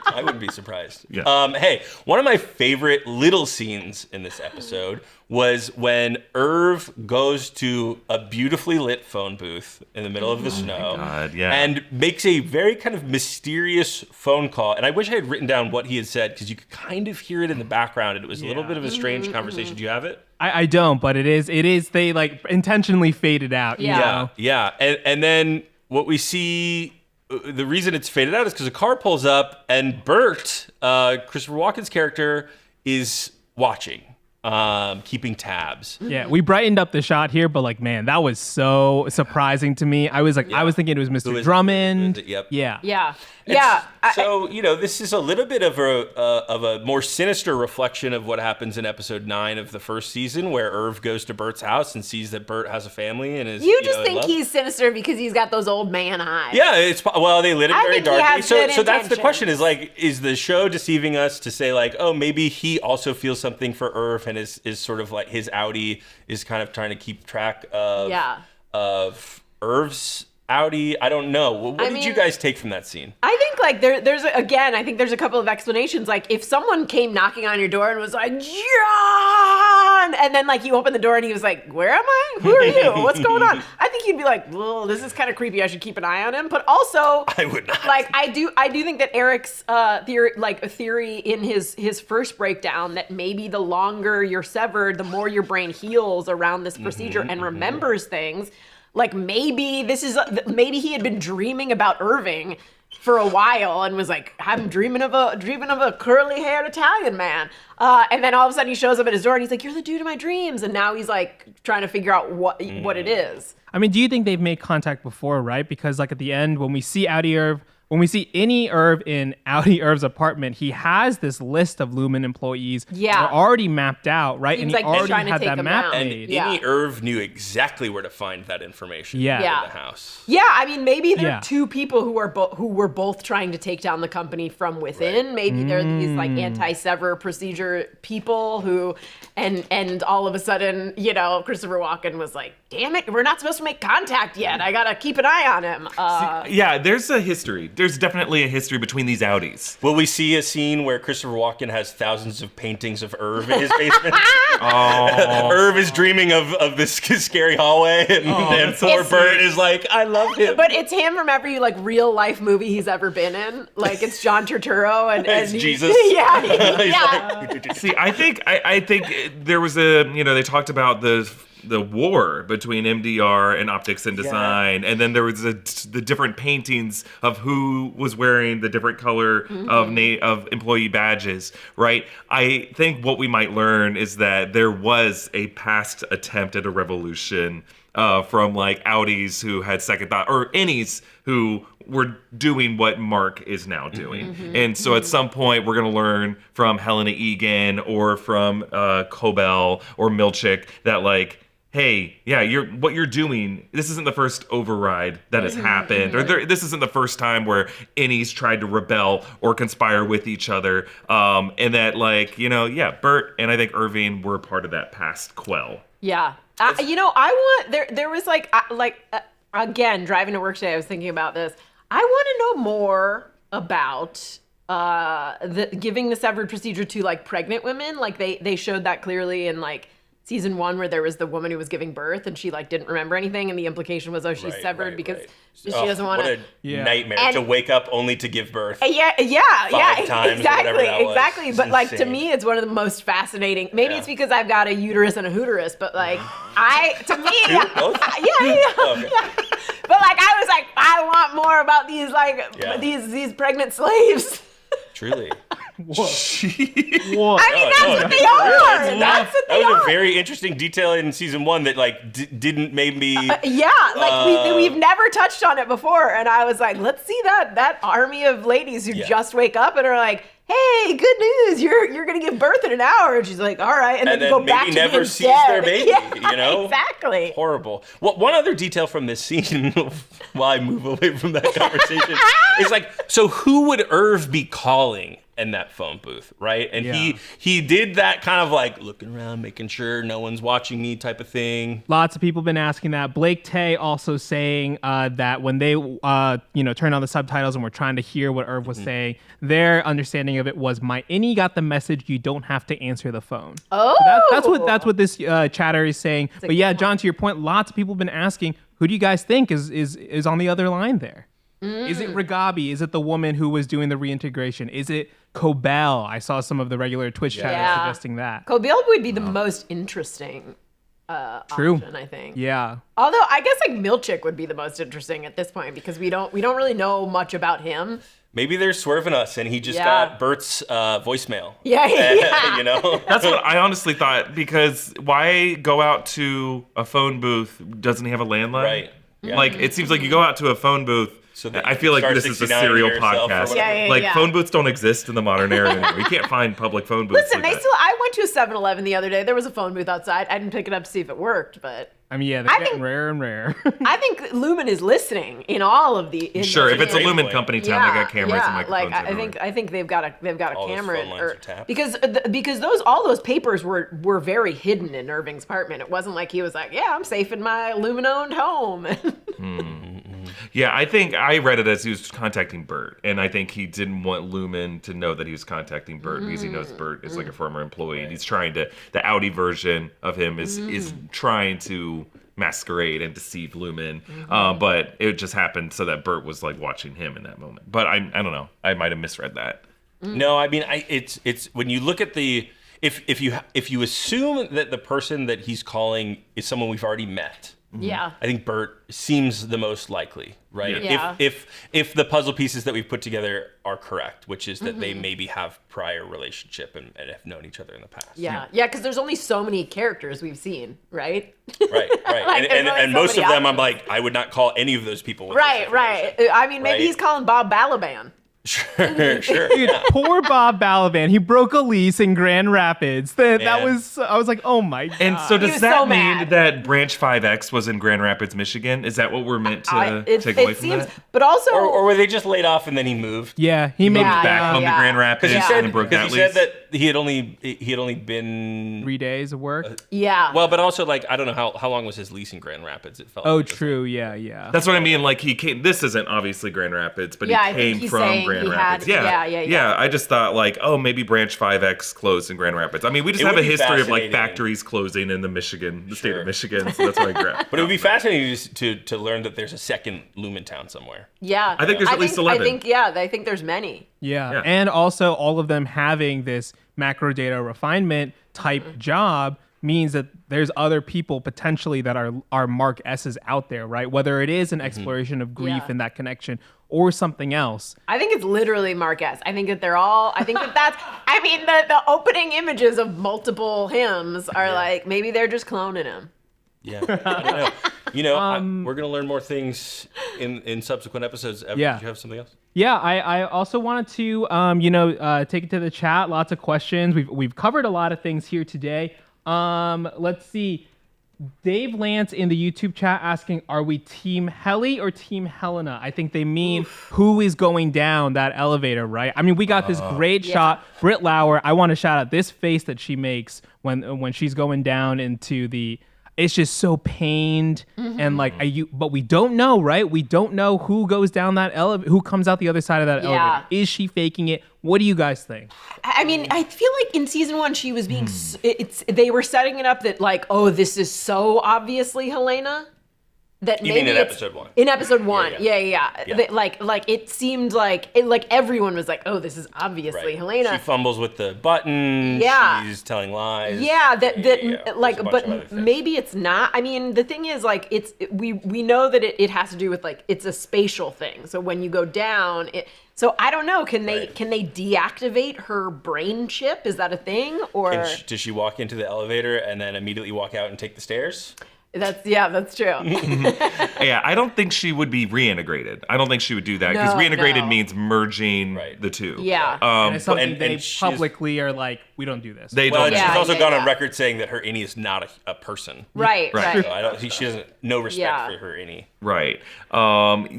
I wouldn't be surprised. Yeah. Hey, one of my favorite little scenes in this episode was when Irv goes to a beautifully lit phone booth in the middle of the snow and makes a very kind of mysterious phone call. And I wish I had written down what he had said, because you could kind of hear it in the background, and it was a little bit of a strange conversation. Do you have it? I don't, but it is they like intentionally faded out. Yeah. Yeah. And then what we see, the reason it's faded out is because a car pulls up and Burt, Christopher Walken's character, is watching, keeping tabs. Yeah, we brightened up the shot here, but man, that was so surprising to me. I was thinking it was Mr. Drummond. Yep. Yeah. So this is a little bit of a more sinister reflection of what happens in episode 9 of the first season, where Irv goes to Burt's house and sees that Burt has a family and is. You just think he's sinister because he's got those old man eyes. Yeah, they lit it very darkly. So that's the question: is the show deceiving us to say oh, maybe he also feels something for Irv and is sort of like his outie is kind of trying to keep track of Irv's outie? I don't know. What did you guys take from that scene? I think there's a couple of explanations. Like if someone came knocking on your door and was like, John, and then you open the door and he was like, where am I? Who are you? What's going on? I think you'd be like, well, this is kind of creepy. I should keep an eye on him. But also, I would not. I do think that Eric's theory in his first breakdown, that maybe the longer you're severed, the more your brain heals around this procedure and remembers things. Maybe he had been dreaming about Irving for a while and was like, I'm dreaming of a curly-haired Italian man. And then all of a sudden he shows up at his door and he's like, you're the dude of my dreams. And now he's trying to figure out what it is. I mean, do you think they've made contact before, right? Because at the end, when we see Audi Irv when we see Irv in Audi Irv's apartment, he has this list of Lumon employees. Yeah. They're already mapped out, right? Seems and he like he's already trying to had take that them map down. And made. Yeah. Irv knew exactly where to find that information Yeah. in Yeah. the house. Yeah, I mean, maybe they're Yeah. two people who were both trying to take down the company from within. Right. Maybe they're these like anti-sever procedure people who, and all of a sudden, Christopher Walken was like, "Damn it, we're not supposed to make contact yet. I gotta keep an eye on him." Yeah, there's a history. There's definitely a history between these Audis. Will we see a scene where Christopher Walken has thousands of paintings of Irv in his basement? Irv is dreaming of this scary hallway, and poor Burt is like, I love him. But it's him from every like real life movie he's ever been in. Like it's John Turturro and It's he- Jesus. Yeah, He's yeah. like- See, I think there was they talked about the war between MDR and optics and design, and then there was the different paintings of who was wearing the different color of employee badges, right? I think what we might learn is that there was a past attempt at a revolution from like Audis who had second thought, or Innies who were doing what Mark is now doing. And so at some point we're going to learn from Helena Egan or from Kobel or Milchick that like, hey, yeah, what you're doing, this isn't the first override that has happened, or this isn't the first time where Innies tried to rebel or conspire with each other, and that like, Burt and I think Irving were part of that past quell. Yeah. There was again, driving to work today, I was thinking about this. I want to know more about giving the severed procedure to like pregnant women. Like they showed that clearly in like season 1 where there was the woman who was giving birth and she like didn't remember anything, and the implication was, she's severed because she doesn't want to. What a nightmare to wake up only to give birth. Yeah, Five times, whatever that was. exactly. It's But like to insane. me, it's one of the most fascinating. Maybe it's because I've got a uterus and a hooterus, but like Both? yeah. But like I was like, I want more about these these pregnant slaves. Truly. Whoa. I mean, that's what they are. That's what they That was are. a very interesting detail in season 1 that like didn't make me. We've never touched on it before, and I was like, let's see that army of ladies who just wake up and are like, hey, good news, you're gonna give birth in an hour, and she's like, all right, and then then go back maybe to never being sees dead. their baby, Yeah, exactly. Horrible. Well, one other detail from this scene, while I move away from that conversation, is like, so who would Irv be calling in that phone booth, right? And he did that kind of like looking around, making sure no one's watching me type of thing. Lots of people have been asking that. Blake Tay also saying that when they turned on the subtitles and were trying to hear what Irv was saying, their understanding of it was, my innie got the message, you don't have to answer the phone. Oh, So that's what this chatter is saying. But yeah, John, to your point, lots of people have been asking, who do you guys think is on the other line there? Is it Ragabi? Is it the woman who was doing the reintegration? Is it Cobel? I saw some of the regular Twitch chatters suggesting that. Cobel would be the most interesting True. option, I think. Yeah. Although I guess like Milchick would be the most interesting at this point because we don't really know much about him. Maybe they're swerving us, and he just got Burt's voicemail. Yeah. That's what I honestly thought, because why go out to a phone booth? Doesn't he have a landline? Right. Yeah. Like, it seems like you go out to a phone booth. So that I feel like Star this is a 69 serial yourself or podcast. whatever. Yeah. Phone booths don't exist in the modern era anymore. You can't find public phone booths. Listen, like that. I went to a 7-Eleven the other day. There was a phone booth outside. I didn't pick it up to see if it worked, but I mean, yeah, they're I getting think- rarer and rarer. I think Lumon is listening in all of the. Sure, if it's a Great Lumen point. company town, they got cameras and microphones Like everywhere. I think they've got a All those camera phone lines are tapped. because all those papers were very hidden in Irving's apartment. It wasn't like he was like, yeah, I'm safe in my Lumen-owned home. Yeah, I think I read it as he was contacting Burt, and I think he didn't want Lumen to know that he was contacting Burt because he knows Burt is like a former employee, and he's trying to. The Audi version of him is trying to masquerade and deceive Lumen, but it just happened so that Burt was like watching him in that moment. But I don't know. I might have misread that. No, I mean, it's when you look at if you assume that the person that he's calling is someone we've already met, Yeah. I think Burt seems the most likely, right? Yeah. If the puzzle pieces that we've put together are correct, which is that they maybe have prior relationship and have known each other in the past. Yeah, because there's only so many characters we've seen, right? Right. Like, there's only and so most of many them, I'm options. like, I would not call any of those people. With Right. I mean, maybe Right. he's calling Bob Balaban. Sure. Dude, poor Bob Balaban. He broke a lease in Grand Rapids. That Man. was, I was like, oh my God. And so does was that so mean mad. that Branch 5X was in Grand Rapids, Michigan? Is that what we're meant to take away from that? but also, Or were they just laid off and then he moved? yeah, he moved Yeah, Back home to Grand Rapids Because he and then broke that he said lease? that he had only been 3 days of work. yeah. well, but also like I don't know how long was his lease in Grand Rapids? It felt Oh, like it was true. Yeah. That's what I mean. Like he came. This isn't obviously Grand Rapids, but Yeah, I he think came he's from saying Grand he Rapids. had- yeah. I just thought like, oh, maybe Branch 5X closed in Grand Rapids. I mean, we just It have would a be history of like fascinating. factories closing in the state Sure. of Michigan. So that's why I grabbed. But it would be fascinating to learn that there's a second Lumon town somewhere. Yeah. I think there's at least 11. I think there's many. Yeah. And also all of them having this macro data refinement type job means that there's other people potentially that are Mark S's out there, right? Whether it is an exploration of grief Yeah. and that connection or something else. I think it's literally Mark S. I think that I mean, the opening images of multiple hymns are like, maybe they're just cloning him. Yeah, I don't know. You know, we're gonna learn more things in subsequent episodes. Yeah. Did you have something else? Yeah, I also wanted to, take it to the chat. Lots of questions. We've covered a lot of things here today. Let's see. Dave Lance in the YouTube chat asking, are we Team Helly or Team Helena? I think they mean who is going down that elevator, right? I mean, we got this great shot. Britt Lauer, I want to shout out this face that she makes when she's going down into the... It's just so pained and like, but we don't know, right? We don't know who goes down that elevator, who comes out the other side of that elevator. Is she faking it? What do you guys think? I mean, I feel like in season 1 she was being they were setting it up that like, oh, this is so obviously Helena that You maybe mean in it's- episode 1? In episode 1, Yeah. That, like it seemed like everyone was like, oh, this is obviously Helena. She fumbles with the button. Yeah. She's telling lies. Yeah, There's a like, bunch but of other things. maybe it's not. I mean, the thing is, like, we know that it has to do with like it's a spatial thing. So when you go down, so I don't know. Can they deactivate her brain chip? Is that a thing? Or Does she walk into the elevator and then immediately walk out and take the stairs? that's true. Yeah, I don't think she would be reintegrated. I don't think she would do that because No, reintegrated no. means merging the two. Yeah. And it's something and they she's- publicly are like, we don't do this. They Well, don't. and Yeah, she's also yeah, gone yeah. on record saying that her innie is not a person. Right. So I don't. She doesn't. No respect Yeah. for her innie. Right.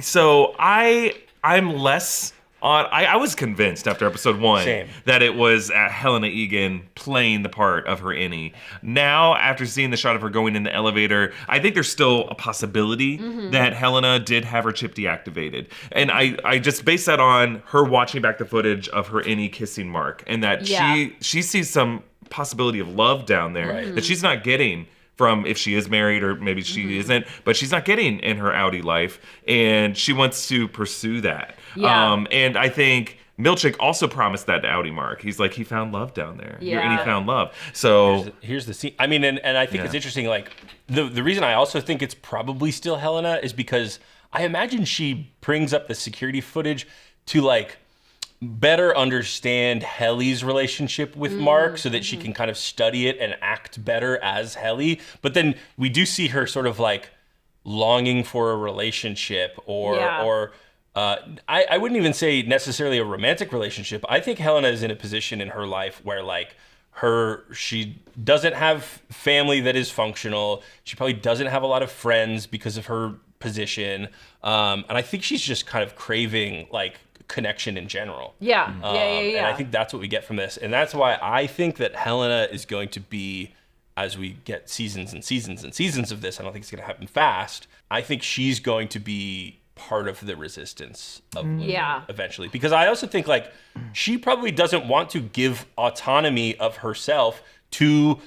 So I'm less on. I was convinced after episode 1 Same. that it was Helena Egan playing the part of her innie. Now, after seeing the shot of her going in the elevator, I think there's still a possibility that Helena did have her chip deactivated. And I just base that on her watching back the footage of her innie kissing Mark, and that she sees some possibility of love down there that she's not getting from if she is married or maybe she isn't, but she's not getting in her Audi life, and she wants to pursue that. Yeah. And I think Milchick also promised that to Audi Mark. He's like, he found love down there. Yeah. And he found love. So Here's the scene. I mean, and I think it's interesting. Like the reason I also think it's probably still Helena is because I imagine she brings up the security footage to like better understand Helly's relationship with Mark so that she can kind of study it and act better as Helly. But then we do see her sort of like longing for a relationship or I wouldn't even say necessarily a romantic relationship. I think Helena is in a position in her life where like she doesn't have family that is functional. She probably doesn't have a lot of friends because of her position. And I think she's just kind of craving like connection in general. Yeah. And I think that's what we get from this. And that's why I think that Helena is going to be, as we get seasons and seasons and seasons of this, I don't think it's going to happen fast. I think she's going to be part of the resistance of Lumon eventually. Because I also think like she probably doesn't want to give autonomy of herself to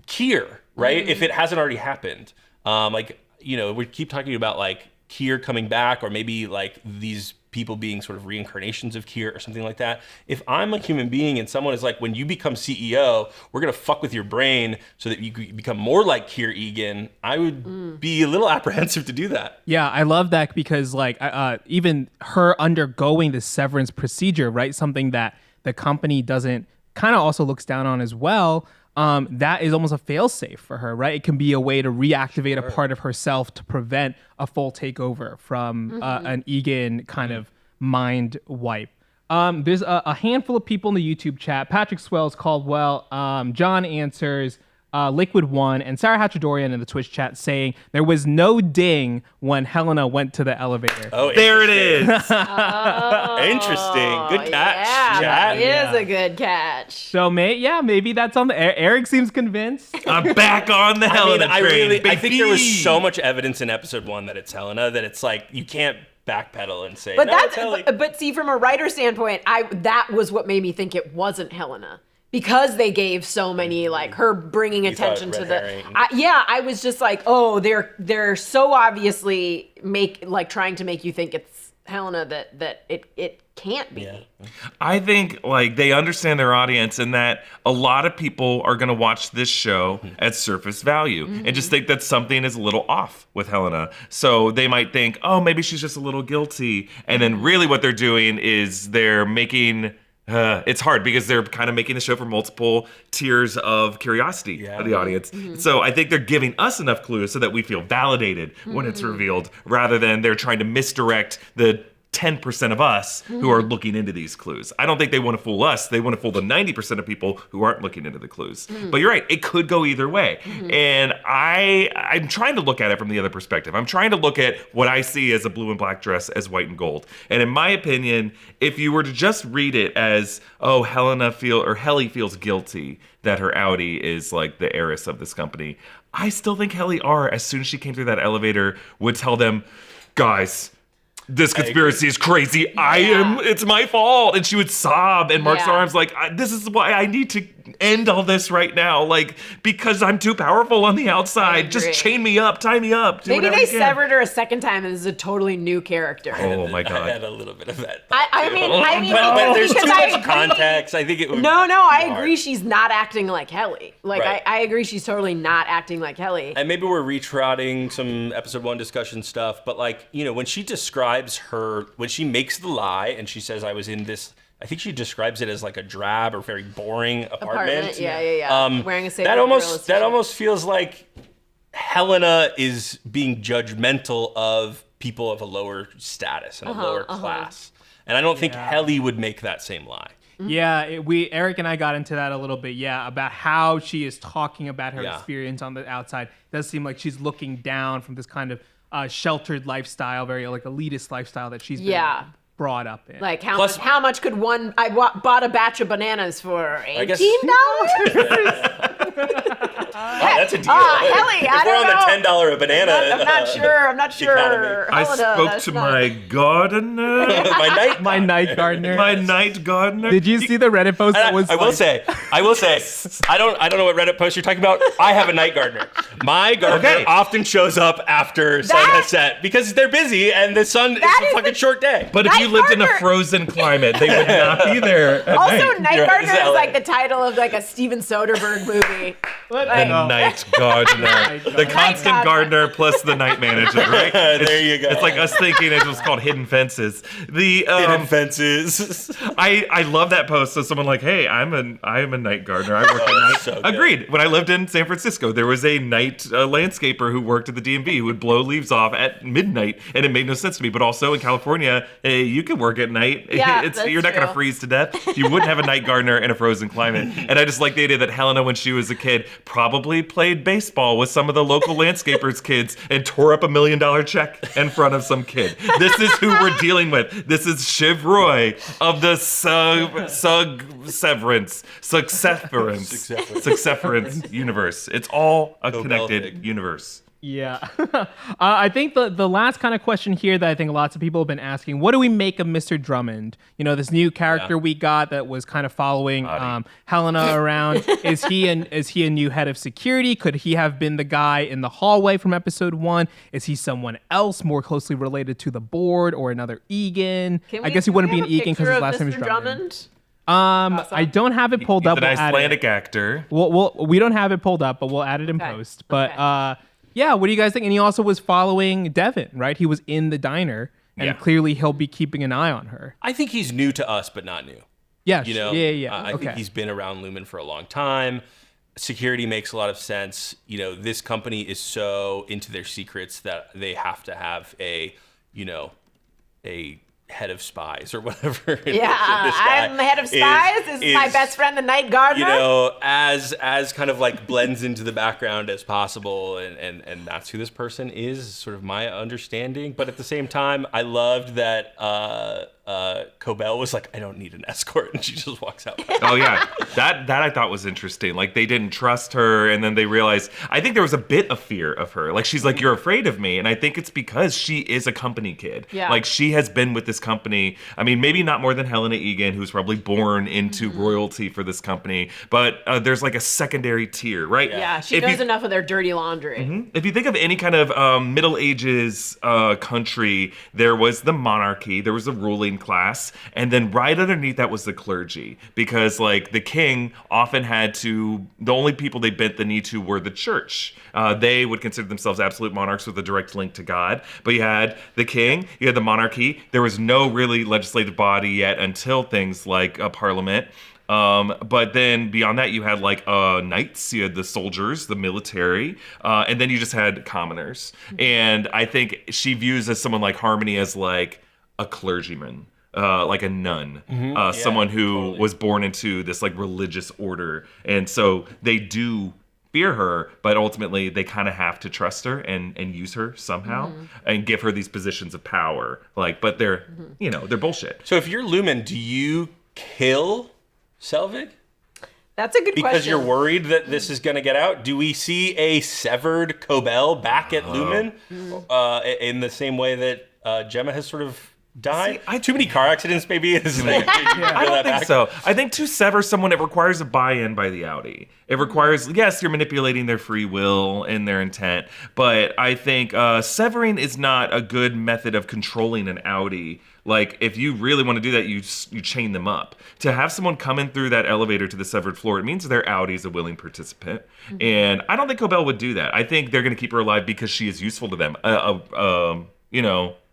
Kier, right? If it hasn't already happened. We keep talking about like Kier coming back or maybe like these people being sort of reincarnations of Kier or something like that. If I'm a human being and someone is like, when you become CEO, we're gonna fuck with your brain so that you become more like Kier Egan, I would be a little apprehensive to do that. Yeah, I love that because like even her undergoing this severance procedure, right? Something that the company doesn't kind of also looks down on as well. That is almost a fail-safe for her, right? It can be a way to reactivate a part of herself to prevent a full takeover from an Egan kind of mind wipe. There's a handful of people in the YouTube chat. Patrick Swells, Caldwell, John Answers, Liquid One, and Sarah Hatchadorian in the Twitch chat saying there was no ding when Helena went to the elevator. Oh, There it is. Interesting. Good catch, Yeah, chat. that is a good catch. So maybe that's on the. Eric seems convinced. I'm back on the Helena train. I think there was baby. so much evidence in episode 1 that it's Helena that it's like you can't backpedal and say, But no, it's Helly. but see, from a writer standpoint, that was what made me think it wasn't Helena. Because they gave so many, like her bringing attention to the, I was just like, oh, they're so obviously trying to make you think it's Helena that it can't be. Yeah. I think like they understand their audience and that a lot of people are going to watch this show at surface value and just think that something is a little off with Helena. So they might think, oh, maybe she's just a little guilty. And then really what they're doing is they're making... it's hard because they're kind of making the show for multiple tiers of curiosity of the audience. So I think they're giving us enough clues so that we feel validated when it's revealed, rather than they're trying to misdirect the 10% of us who are looking into these clues. I don't think they want to fool us. They want to fool the 90% of people who aren't looking into the clues. But you're right, it could go either way. And I'm trying to look at it from the other perspective. I'm trying to look at what I see as a blue and black dress as white and gold. And in my opinion, if you were to just read it as, oh, Helly feels guilty that her Audi is like the heiress of this company, I still think Helly R, as soon as she came through that elevator, would tell them, guys, this conspiracy is crazy. It's my fault. And she would sob in Mark's arms like, this is why I need to end all this right now. Like, because I'm too powerful on the outside. Just chain me up, tie me up. Maybe they severed her a second time and this is a totally new character. Oh my God. I had a little bit of that. I mean, but there's too because I much agree. context. I think it would I hard. agree she's not acting like Helly. Like, Right. I agree she's totally not acting like Helly. And maybe we're retrotting some episode 1 discussion stuff, but like, when she describes when she makes the lie and she says, I was in this, I think she describes it as like a drab or very boring apartment. Yeah. Wearing a safe that almost feels like Helena is being judgmental of people of a lower status and a lower class. And I don't think Helly would make that same lie. Yeah, Eric and I got into that a little bit. Yeah, about how she is talking about her experience on the outside. It does seem like she's looking down from this kind of sheltered lifestyle, very like elitist lifestyle that she's been brought up in. Like how much could one? I bought a batch of bananas for $18. That's a deal. Helly, I don't know. We're on the $10 a banana. I'm not sure. economy. I Helena, spoke that's to not- my gardener. My night gardener. My night gardener. Did you see the Reddit post that was? I will say, I don't know what Reddit post you're talking about. I have a night gardener. My gardener often shows up after sun has set because they're busy and the sun is a fucking short day. But if you lived in a frozen climate, they would not be there at Also, night. Night You're right, Gardener it's is LA. like the title of like a Steven Soderbergh movie. The night gardener. The constant gardener plus the night manager, right? There you go. It's like us thinking it was called Hidden Fences. The Hidden fences. I love that post. So someone like, hey, I am a night gardener. I work at night. So good. Agreed. When I lived in San Francisco, there was a night landscaper who worked at the DMV who would blow leaves off at midnight, and it made no sense to me. But also in California, you can work at night. Yeah, that's you're not going to true. freeze to death. You wouldn't have a night gardener in a frozen climate. And I just like the idea that Helena, when she was a kid, probably played baseball with some of the local landscapers' kids and tore up $1 million check in front of some kid. This is who we're dealing with. This is Shiv Roy of the Severance universe. It's all a Cobel connected thing. universe. Yeah. I think the last kind of question here that I think lots of people have been asking, what do we make of Mr. Drummond? You know, this new character we got that was kind of following Helena around. Is he a new head of security? Could he have been the guy in the hallway from episode 1? Is he someone else more closely related to the board or another Egan? I guess he wouldn't be an Egan because his last name is Drummond. I don't have it pulled up. He's an Icelandic actor. We don't have it pulled up, but we'll add it in post. But yeah, what do you guys think? And he also was following Devin, right? He was in the diner, and clearly he'll be keeping an eye on her. I think he's new to us, but not new. Yeah, you know, yeah. I think he's been around Lumon for a long time. Security makes a lot of sense. You know, this company is so into their secrets that they have to have a head of spies or whatever. Yeah, I'm the head of spies. This is my best friend, the night gardener. You know, as kind of like blends into the background as possible, and that's who this person is, sort of my understanding. But at the same time, I loved that Cobel was like, I don't need an escort, and she just walks out. Oh yeah, that I thought was interesting. Like they didn't trust her, and then they realized. I think there was a bit of fear of her. Like she's like, you're afraid of me, and I think it's because she is a company kid. Yeah. Like she has been with this company. I mean, maybe not more than Helena Egan, who's probably born into royalty for this company. But there's like a secondary tier, right? Yeah, she knows enough of their dirty laundry. If you think of any kind of Middle Ages country, there was the monarchy, there was the ruling class, and then right underneath that was the clergy, because like the king often had to, the only people they bent the knee to were the church. They would consider themselves absolute monarchs with a direct link to God, but you had the king, you had the monarchy. There was no really legislative body yet until things like a parliament. But then beyond that, you had like knights, you had the soldiers, the military, and then you just had commoners. And I think she views as someone like Harmony as like a clergyman, like a nun, someone who was born into this like religious order. And so they do fear her, but ultimately they kind of have to trust her and use her somehow and give her these positions of power. Like, but they're, they're bullshit. So if you're Lumon, do you kill Selvig? That's a good question. Because you're worried that this is going to get out? Do we see a severed Cobel back at Lumon in the same way that Gemma has sort of died? Too many car accidents, maybe? I don't think so. I think to sever someone, it requires a buy-in by the Audi. It requires, yes, you're manipulating their free will and their intent, but I think severing is not a good method of controlling an Audi. Like, if you really want to do that, you chain them up. To have someone come in through that elevator to the severed floor, it means their Audi is a willing participant. And I don't think Cobel would do that. I think they're going to keep her alive because she is useful to them.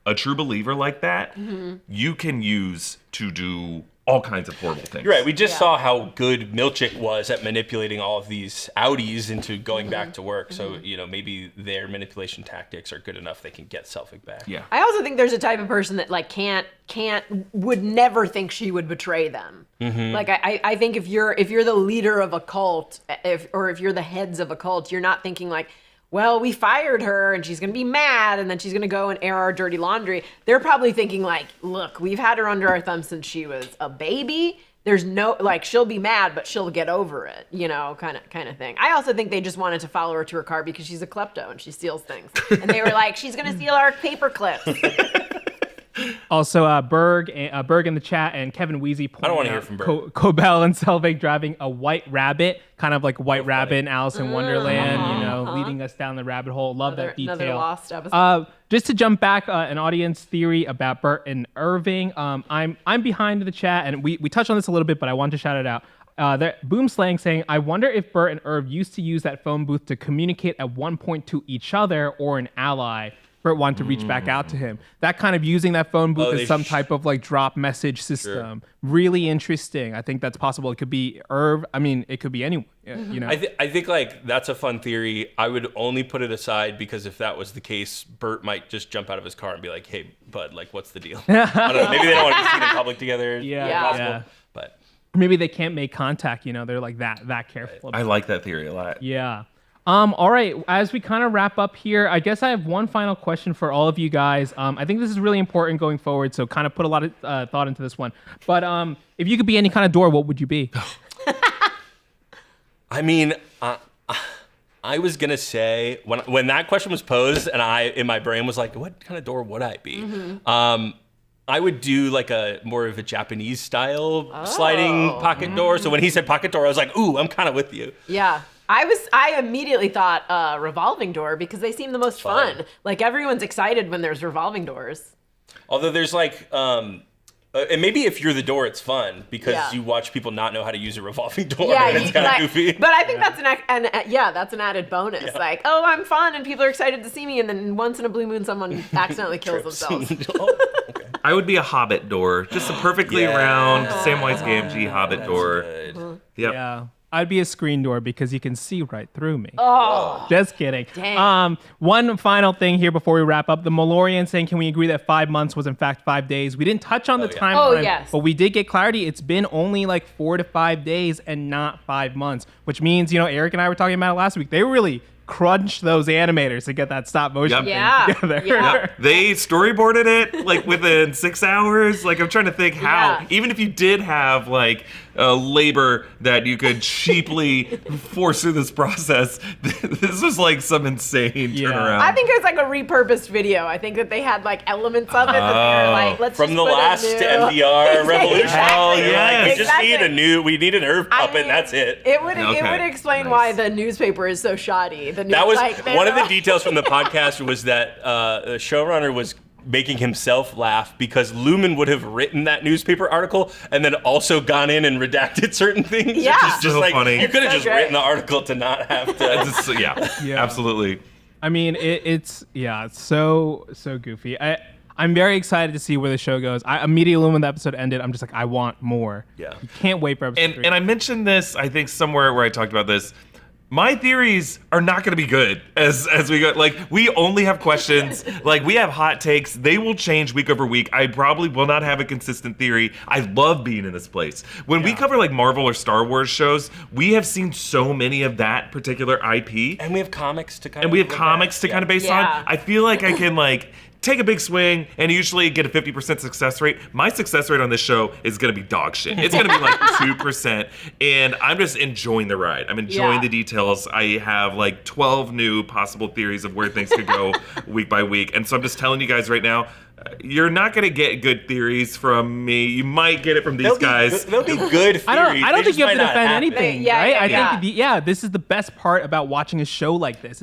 A true believer like that, you can use to do all kinds of horrible things. You're right. We just saw how good Milchick was at manipulating all of these Audis into going back to work. So, maybe their manipulation tactics are good enough they can get Selvig back. Yeah. I also think there's a type of person that like would never think she would betray them. Like I think if you're the leader of a cult, or if you're the heads of a cult, you're not thinking like, well, we fired her and she's going to be mad and then she's going to go and air our dirty laundry. They're probably thinking like, look, we've had her under our thumb since she was a baby. There's no, like, she'll be mad, but she'll get over it, kind of thing. I also think they just wanted to follow her to her car because she's a klepto and she steals things. And they were like, she's going to steal our paper clips. Also, Berg in the chat and Kevin Weezy pointed I don't want to hear from Burt. Cobel and Selvig driving a white rabbit, kind of like White Rabbit in Alice in Wonderland, leading us down the rabbit hole. Love that detail. Another lost episode. Just to jump back, an audience theory about Burt and Irving. I'm behind the chat, and we touched on this a little bit, but I want to shout it out. Boom Slang saying, I wonder if Burt and Irv used to use that phone booth to communicate at one point to each other or an ally. Burt wanted to reach back out to him. That kind of using that phone booth as some type of like drop message system. Sure. Really interesting. I think that's possible. It could be Irv. I mean, it could be anyone. I think like that's a fun theory. I would only put it aside because if that was the case, Burt might just jump out of his car and be like, "Hey, bud, like, what's the deal?" I don't know. Maybe they don't want to be seen in public together. Yeah. But maybe they can't make contact. They're like that careful. I like that theory a lot. Yeah. All right, as we kind of wrap up here, I guess I have one final question for all of you guys. I think this is really important going forward, so kind of put a lot of thought into this one. But if you could be any kind of door, what would you be? I mean, I was gonna say when that question was posed, and I in my brain was like, what kind of door would I be? I would do like a more of a Japanese style sliding pocket door. So when he said pocket door, I was like, ooh, I'm kind of with you. Yeah. I immediately thought revolving door because they seem the most fun. Like everyone's excited when there's revolving doors. Although there's like, and maybe if you're the door, it's fun because you watch people not know how to use a revolving door. Yeah, and it's kind of goofy. But I think that's that's an added bonus. Yeah. Like, oh, I'm fun and people are excited to see me, and then once in a blue moon, someone accidentally kills themselves. Okay. I would be a Hobbit door, just a perfectly round Samwise Gamgee Hobbit door. Good. Yep. Yeah. I'd be a screen door because you can see right through me. Oh. Just kidding. Dang. One final thing here before we wrap up. The Malorian saying, can we agree that 5 months was in fact 5 days? We didn't touch on the timeline, Oh, yes. but we did get clarity. It's been only like 4 to 5 days and not 5 months, which means, Eric and I were talking about it last week. They really crunched those animators to get that stop motion thing together. Yeah. They storyboarded it like within 6 hours. Like I'm trying to think how, even if you did have like labor that you could cheaply force through this process, this was like some insane turnaround. I think it was like a repurposed video. I think that they had like elements of it that they were like, let's from just the put last a new... NPR revolution. Hell They're yes. like, we need an Irv puppet, and that's it. It would explain why the newspaper is so shoddy. That was one of the details from the podcast was that the showrunner was making himself laugh because Lumon would have written that newspaper article and then also gone in and redacted certain things. Yeah. It's just So like, funny. you could have so just great. written the article to not have to. Yeah, absolutely. I mean, it's so goofy. I'm very excited to see where the show goes. I immediately when the episode ended, I'm just like, I want more. Yeah. You can't wait for episode 3. And I mentioned this, I think somewhere where I talked about this. My theories are not going to be good as we go. Like, we only have questions. Like, we have hot takes. They will change week over week. I probably will not have a consistent theory. I love being in this place. When we cover, like, Marvel or Star Wars shows, we have seen so many of that particular IP. And we have comics to kind of base on. I feel like I can, like, take a big swing and usually get a 50% success rate. My success rate on this show is going to be dog shit. It's going to be like 2%. And I'm just enjoying the ride. I'm enjoying the details. I have like 12 new possible theories of where things could go week by week. And so I'm just telling you guys right now, you're not going to get good theories from me. You might get it from these guys. They'll be good theories. I don't think you have to defend anything, right? Yeah. I think this is the best part about watching a show like this.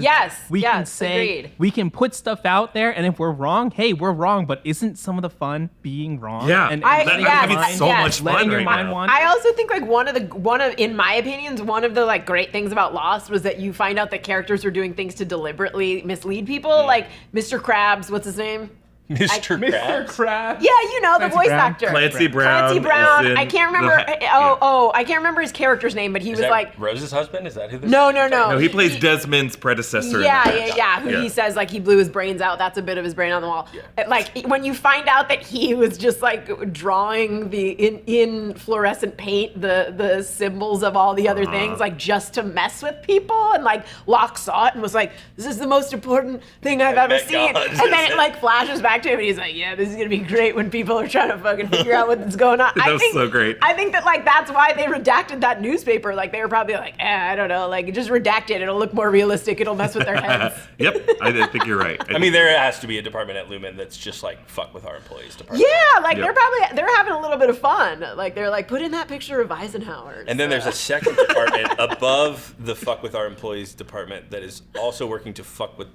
We can say, agreed. we can put stuff out there, and if we're wrong, hey, we're wrong. But isn't some of the fun being wrong? Yeah, and I'm having so much fun letting your right mind now. wander. I also think like one of in my opinions, one of the like great things about Lost was that you find out that characters were doing things to deliberately mislead people. Like Mr. Krabs, what's his name? Mr. Krabs. Yeah, the voice actor. Clancy Brown. I can't remember. I can't remember his character's name, but he was like Rose's husband. Is that who? No, he plays Desmond's predecessor. Who he says like he blew his brains out. That's a bit of his brain on the wall. Yeah. Like when you find out that he was just like drawing in fluorescent paint the symbols of all the other things, like just to mess with people, and like Locke saw it and was like, "This is the most important thing I've ever seen." God. And then it like flashes back to him, and he's like, "Yeah, this is gonna be great when people are trying to fucking figure out what's going on." That was so great. I think that like that's why they redacted that newspaper. Like they were probably like, I don't know, like just redact it. It'll look more realistic. It'll mess with their heads. Yep, I think you're right. I mean, there has to be a department at Lumon that's just like fuck with our employees department. Yeah, like they're having a little bit of fun. Like they're like, put in that picture of Eisenhower. And then there's a second department above the fuck with our employees department that is also working to fuck with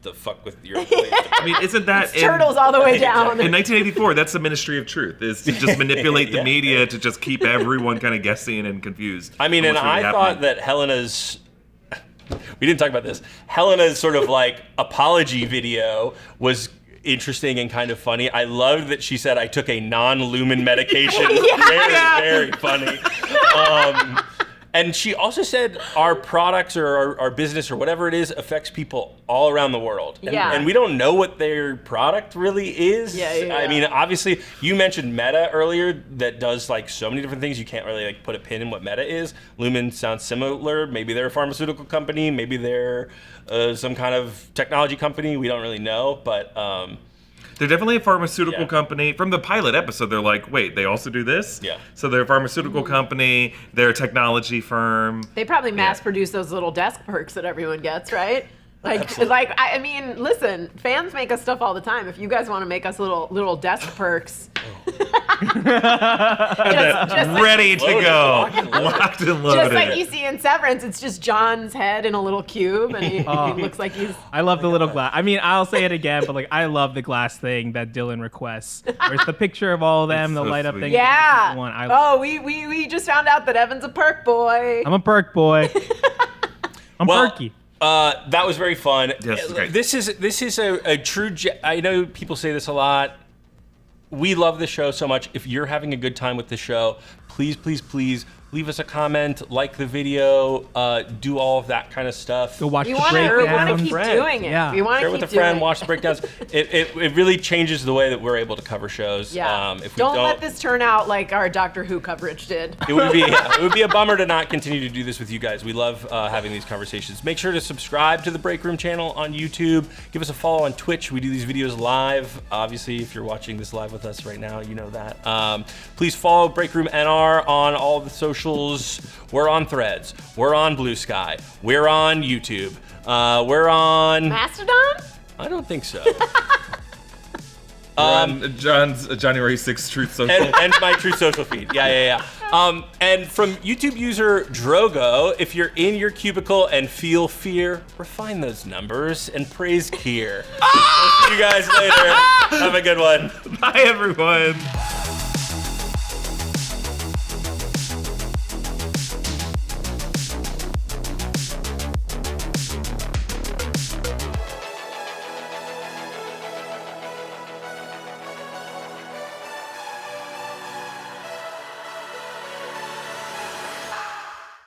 your employees department. I mean, isn't that turtles all the way down? In 1984, that's the Ministry of Truth, is to just manipulate the media to just keep everyone kind of guessing and confused. I mean, and I thought that Helena's... We didn't talk about this. Helena's sort of like apology video was interesting and kind of funny. I loved that she said, I took a non-Lumen medication. Very funny. And she also said our products or our business or whatever it is affects people all around the world. And we don't know what their product really is. I mean, obviously, you mentioned Meta earlier that does like so many different things. You can't really like put a pin in what Meta is. Lumen sounds similar. Maybe they're a pharmaceutical company. Maybe they're some kind of technology company. We don't really know. But They're definitely a pharmaceutical company. From the pilot episode, they're like, wait, they also do this? Yeah. So they're a pharmaceutical company. They're a technology firm. They probably mass produce those little desk perks that everyone gets, right? I mean, listen, fans make us stuff all the time. If you guys want to make us little desk perks, Ready to go. Locked and loaded. just like you see in Severance, it's just John's head in a little cube, and he looks like he's. I love the little glass. I mean, I'll say it again, but like, I love the glass thing that Dylan requests. Where's the picture of all of them, the so light up sweet. thing? Yeah. We just found out that Evan's a perk boy. I'm a perk boy. I'm perky. That was very fun. Yes, great. This is a true. I know people say this a lot. We love the show so much. If you're having a good time with the show, please, please, please leave us a comment, like the video, do all of that kind of stuff. Go watch We the want breakdown. to keep doing it. Yeah. We want Share to with keep a friend, doing watch the breakdowns. It really changes the way that we're able to cover shows. Yeah. If we don't let this turn out like our Doctor Who coverage did. It would be a bummer to not continue to do this with you guys. We love having these conversations. Make sure to subscribe to the Breakroom channel on YouTube. Give us a follow on Twitch. We do these videos live. Obviously, if you're watching this live with us right now, you know that. Please follow Breakroom NR on all the socials. We're on Threads. We're on Blue Sky. We're on YouTube. We're on Mastodon? I don't think so. On John's January 6th Truth Social. and my True Social feed. Yeah. And from YouTube user Drogo, if you're in your cubicle and feel fear, refine those numbers and praise Kier. We'll see you guys later. Have a good one. Bye, everyone.